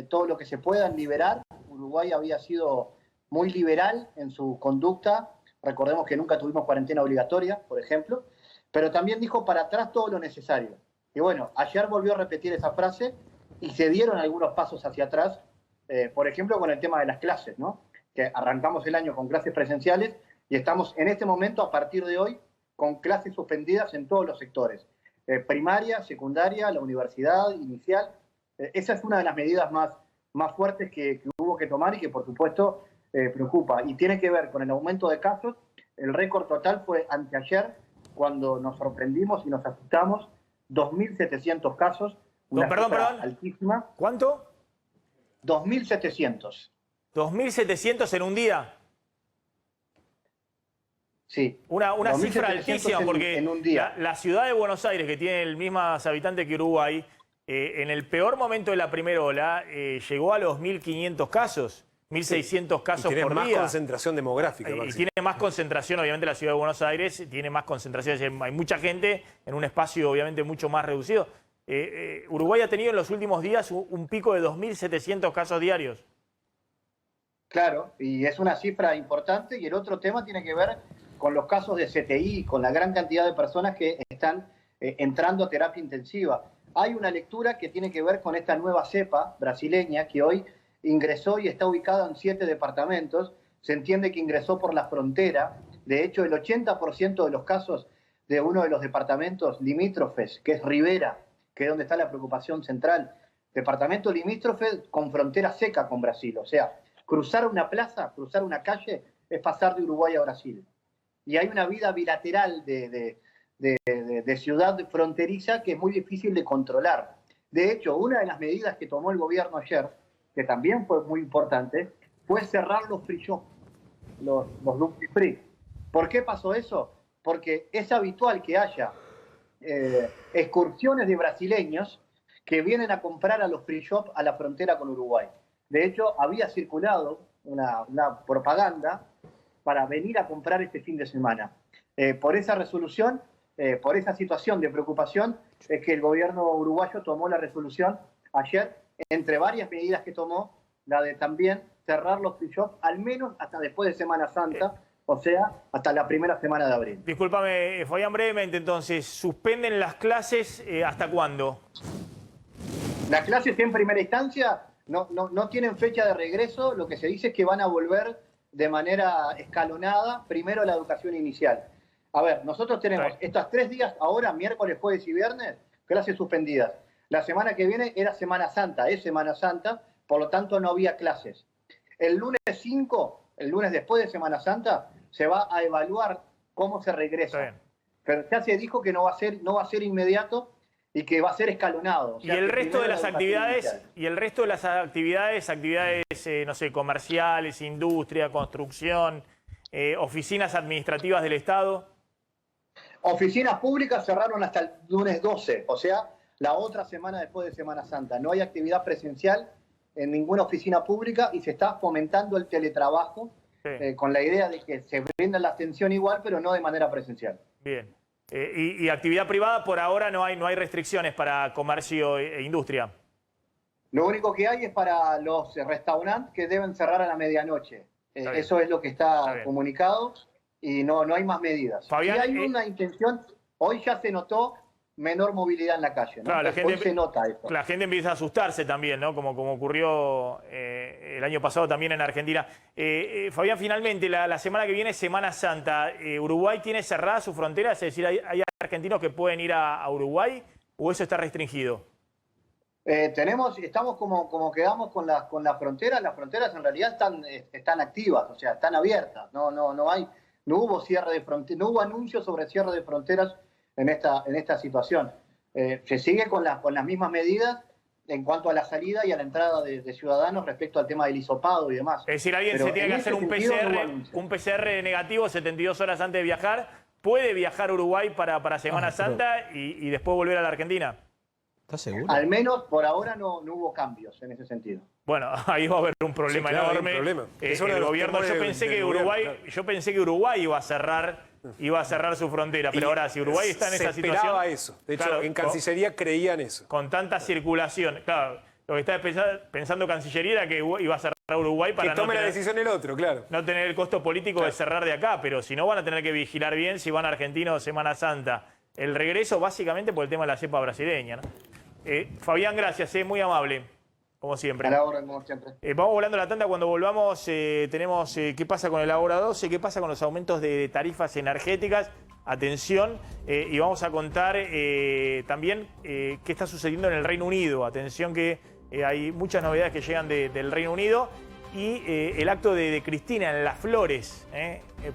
todo lo que se puedan liberar, Uruguay había sido muy liberal en su conducta, recordemos que nunca tuvimos cuarentena obligatoria, por ejemplo, pero también dijo para atrás todo lo necesario. Y bueno, ayer volvió a repetir esa frase y se dieron algunos pasos hacia atrás, por ejemplo, con el tema de las clases, ¿no? Que arrancamos el año con clases presenciales y estamos en este momento, a partir de hoy, con clases suspendidas en todos los sectores. Primaria, secundaria, la universidad, inicial. Esa es una de las medidas más fuertes que hubo que tomar y que, por supuesto, preocupa. Y tiene que ver con el aumento de casos. El récord total fue anteayer, cuando nos sorprendimos y nos asustamos. 2.700 casos. Una cifra altísima. ¿Cuánto? 2.700. 2.700 en un día. Sí. Una cifra altísima, porque en un día. La ciudad de Buenos Aires, que tiene el mismo habitante que Uruguay, en el peor momento de la primera ola, llegó a los 1.500 casos, 1.600 casos por día. Tiene más concentración demográfica. Y tiene más concentración, obviamente, la ciudad de Buenos Aires, tiene más concentración, hay mucha gente en un espacio, obviamente, mucho más reducido. Uruguay ha tenido en los últimos días un pico de 2.700 casos diarios. Claro, y es una cifra importante. Y el otro tema tiene que ver con los casos de CTI, con la gran cantidad de personas que están entrando a terapia intensiva. Hay una lectura que tiene que ver con esta nueva cepa brasileña que hoy ingresó y está ubicada en 7 departamentos. Se entiende que ingresó por la frontera. De hecho, el 80% de los casos de uno de los departamentos limítrofes, que es Rivera, que es donde está la preocupación central, departamento limítrofe con frontera seca con Brasil. O sea, cruzar una plaza, cruzar una calle, es pasar de Uruguay a Brasil. Y hay una vida bilateral de ciudad fronteriza que es muy difícil de controlar. De hecho, una de las medidas que tomó el gobierno ayer, que también fue muy importante, fue cerrar los free shop, los duty free. ¿Por qué pasó eso? Porque es habitual que haya excursiones de brasileños que vienen a comprar a los free shop a la frontera con Uruguay. De hecho, había circulado una propaganda para venir a comprar este fin de semana. Por esa resolución, por esa situación de preocupación, es que el gobierno uruguayo tomó la resolución ayer, entre varias medidas que tomó, la de también cerrar los free shop, al menos hasta después de Semana Santa, o sea, hasta la primera semana de abril. Discúlpame, Fabián, brevemente, entonces, ¿suspenden las clases hasta cuándo? Las clases en primera instancia no tienen fecha de regreso, lo que se dice es que van a volver de manera escalonada, primero la educación inicial. A ver, nosotros tenemos estos 3 días ahora, miércoles, jueves y viernes, clases suspendidas. La semana que viene era Semana Santa, es Semana Santa, por lo tanto no había clases. El lunes 5, el lunes después de Semana Santa, se va a evaluar cómo se regresa. Pero ya se dijo que no va a ser inmediato y que va a ser escalonado. O sea, ¿Y el resto de las actividades? ¿Y el resto de las actividades, no sé, comerciales, industria, construcción, oficinas administrativas del Estado? Oficinas públicas cerraron hasta el lunes 12, o sea, la otra semana después de Semana Santa. No hay actividad presencial en ninguna oficina pública y se está fomentando el teletrabajo con la idea de que se brinda la atención igual, pero no de manera presencial. Bien. Y actividad privada, por ahora no hay restricciones para comercio e industria. Lo único que hay es para los restaurantes que deben cerrar a la medianoche. Eso es lo que está comunicado y no hay más medidas. Fabián, si hay una intención, hoy ya se notó menor movilidad en la calle, ¿no? Claro, hoy se nota eso. La gente empieza a asustarse también, ¿no? Como ocurrió el año pasado también en Argentina. Fabián, finalmente, la semana que viene, Semana Santa, ¿Uruguay tiene cerrada su frontera? Es decir, ¿hay argentinos que pueden ir a Uruguay o eso está restringido? Estamos como quedamos con las fronteras. Las fronteras en realidad están activas, o sea, están abiertas. No hubo cierre de fronteras, no hubo anuncios sobre cierre de fronteras en esta situación. Se sigue con las mismas medidas en cuanto a la salida y a la entrada de ciudadanos respecto al tema del hisopado y demás. Es decir, alguien se tiene que hacer un PCR negativo 72 horas antes de viajar. ¿Puede viajar a Uruguay para Semana Santa y después volver a la Argentina? ¿Estás seguro? Al menos por ahora no hubo cambios en ese sentido. Bueno, ahí va a haber un problema Sí, claro, hay un enorme. problema. Es uno de El los gobierno, temores yo pensé del que gobierno, Uruguay, claro. yo pensé que Uruguay iba a cerrar su frontera, pero Y ahora si Uruguay está en esa se situación, esperaba eso. De hecho, claro, en Cancillería creían eso. con tanta circulación, claro, lo que estaba pensando Cancillería era que iba a cerrar Uruguay para Que tome no la tener, decisión el otro, claro. no tener el costo político de cerrar de acá, pero si no van a tener que vigilar bien si van a Argentina o Semana Santa. El regreso básicamente por el tema de la cepa brasileña, ¿no? Fabián, gracias, muy amable, como siempre. A la hora, como siempre. Vamos volando la tanda, cuando volvamos tenemos qué pasa con el Ahora 12, qué pasa con los aumentos de tarifas energéticas, atención, y vamos a contar también qué está sucediendo en el Reino Unido, atención que hay muchas novedades que llegan del Reino Unido, y el acto de Cristina en Las Flores,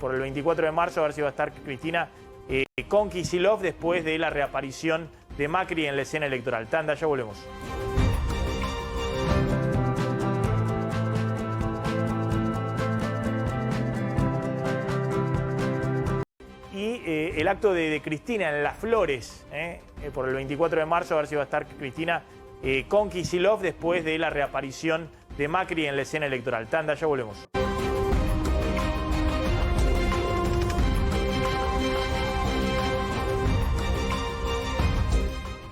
por el 24 de marzo, a ver si va a estar Cristina con Kicillof después de la reaparición de Macri en la escena electoral. Tanda, ya volvemos. Y el acto de Cristina en Las Flores, por el 24 de marzo, a ver si va a estar Cristina con Kicillof después de la reaparición de Macri en la escena electoral. Tanda, ya volvemos.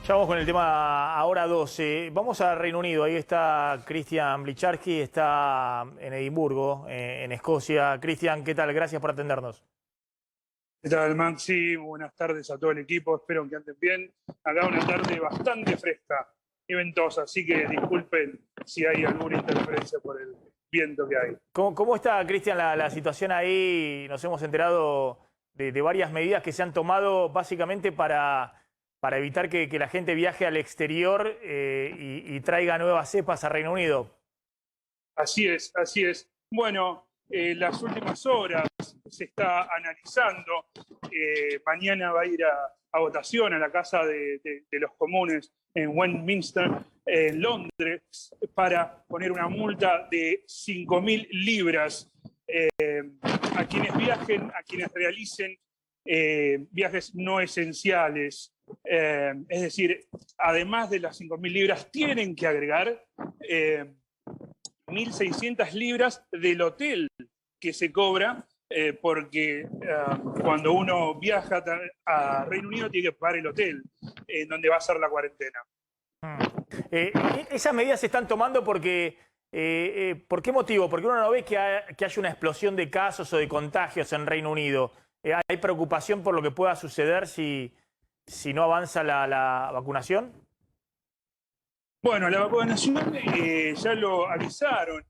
Ya vamos con el tema Ahora 12. Vamos a Reino Unido. Ahí está Christian Blicharski, está en Edimburgo, en Escocia. Christian, ¿qué tal? Gracias por atendernos. ¿Qué tal, Maxi? Buenas tardes a todo el equipo. Espero que anden bien. Acá una tarde bastante fresca y ventosa, así que disculpen si hay alguna interferencia por el viento que hay. ¿Cómo está, Christian, la situación ahí? Nos hemos enterado de varias medidas que se han tomado básicamente para evitar que la gente viaje al exterior y traiga nuevas cepas a Reino Unido. Así es, así es. Bueno, las últimas horas se está analizando. Mañana va a ir a votación a la Casa de los Comunes en Westminster, en Londres, para poner una multa de 5.000 libras a quienes viajen, a quienes realicen viajes no esenciales. Es decir, además de las 5.000 libras, tienen que agregar 1.600 libras del hotel que se cobra, porque cuando uno viaja a Reino Unido tiene que pagar el hotel en donde va a ser la cuarentena. Esas medidas se están tomando porque, ¿por qué motivo? Porque uno no ve que haya una explosión de casos o de contagios en Reino Unido. ¿Hay preocupación por lo que pueda suceder si no avanza la vacunación? Bueno, la vacunación ya lo avisaron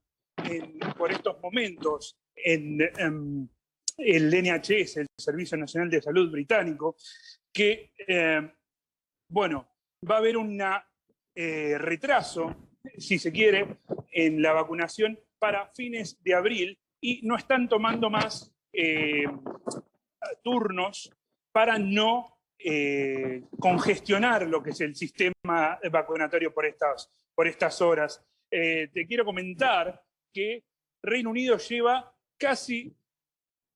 por estos momentos en el NHS, el Servicio Nacional de Salud británico, que, bueno, va a haber un retraso, si se quiere, en la vacunación para fines de abril y no están tomando más turnos para no congestionar lo que es el sistema vacunatorio por estas horas. Te quiero comentar que Reino Unido lleva casi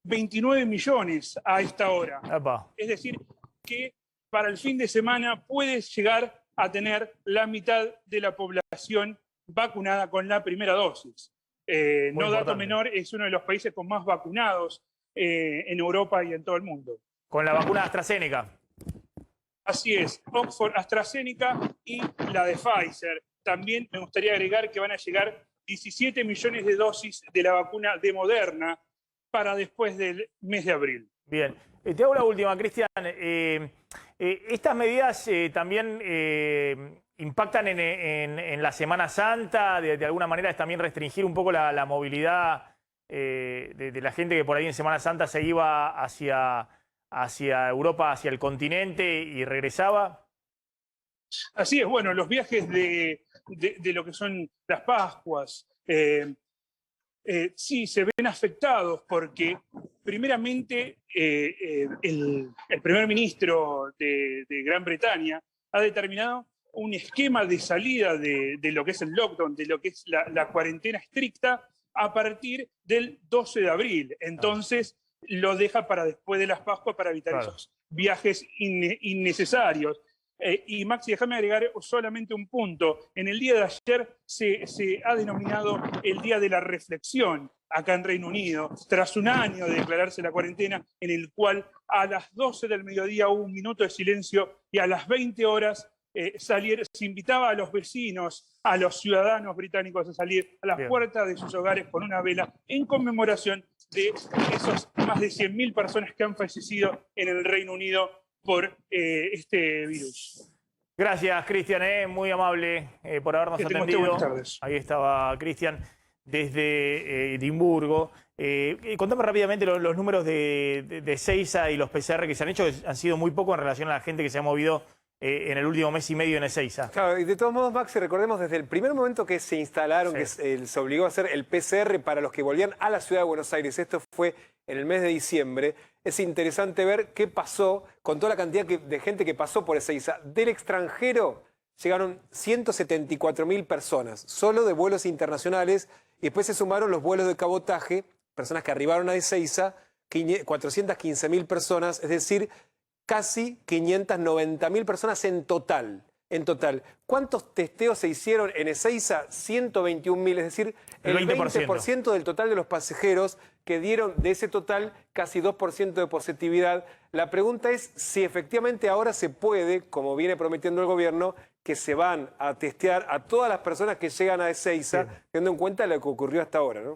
29 millones a esta hora. Epa. Es decir, que para el fin de semana puedes llegar a tener la mitad de la población vacunada con la primera dosis. No dato menor, es uno de los países con más vacunados en Europa y en todo el mundo. Con la vacuna AstraZeneca. Así es, Oxford, AstraZeneca y la de Pfizer. También me gustaría agregar que van a llegar 17 millones de dosis de la vacuna de Moderna para después del mes de abril. Bien. Te hago la última, Cristian. Estas medidas también impactan en la Semana Santa. De alguna manera es también restringir un poco la movilidad de la gente que por ahí en Semana Santa se iba hacia Europa, hacia el continente y regresaba. Así es, bueno, los viajes de lo que son las Pascuas, sí, se ven afectados porque primeramente el primer ministro de Gran Bretaña ha determinado un esquema de salida de lo que es el lockdown, de lo que es la cuarentena estricta a partir del 12 de abril. Entonces lo deja para después de las Pascuas para evitar esos viajes innecesarios. Y Maxi, déjame agregar solamente un punto. En el día de ayer se ha denominado el Día de la Reflexión acá en Reino Unido, tras un año de declararse la cuarentena, en el cual a las 12 del mediodía hubo un minuto de silencio y a las 20 horas se invitaba a los vecinos, a los ciudadanos británicos a salir a las puertas de sus hogares con una vela en conmemoración de esos más de 100.000 personas que han fallecido en el Reino Unido por este virus. Gracias, Cristian, muy amable por habernos atendido. Buenas tardes. Ahí estaba Cristian desde Edimburgo. Contame rápidamente los números de Ezeiza y los PCR que se han hecho, que han sido muy poco en relación a la gente que se ha movido en el último mes y medio en Ezeiza. Claro, y de todos modos, Maxi, recordemos desde el primer momento que se instalaron, que se obligó a hacer el PCR para los que volvían a la ciudad de Buenos Aires, esto fue en el mes de diciembre, es interesante ver qué pasó con toda la cantidad de gente que pasó por Ezeiza. Del extranjero llegaron 174.000 personas, solo de vuelos internacionales, y después se sumaron los vuelos de cabotaje, personas que arribaron a Ezeiza, 415.000 personas, es decir, casi 590.000 personas en total. En total. ¿Cuántos testeos se hicieron en Ezeiza? 121.000, es decir, el 20% del total de los pasajeros que dieron de ese total casi 2% de positividad. La pregunta es si efectivamente ahora se puede, como viene prometiendo el gobierno, que se van a testear a todas las personas que llegan a Ezeiza, teniendo en cuenta lo que ocurrió hasta ahora, ¿no?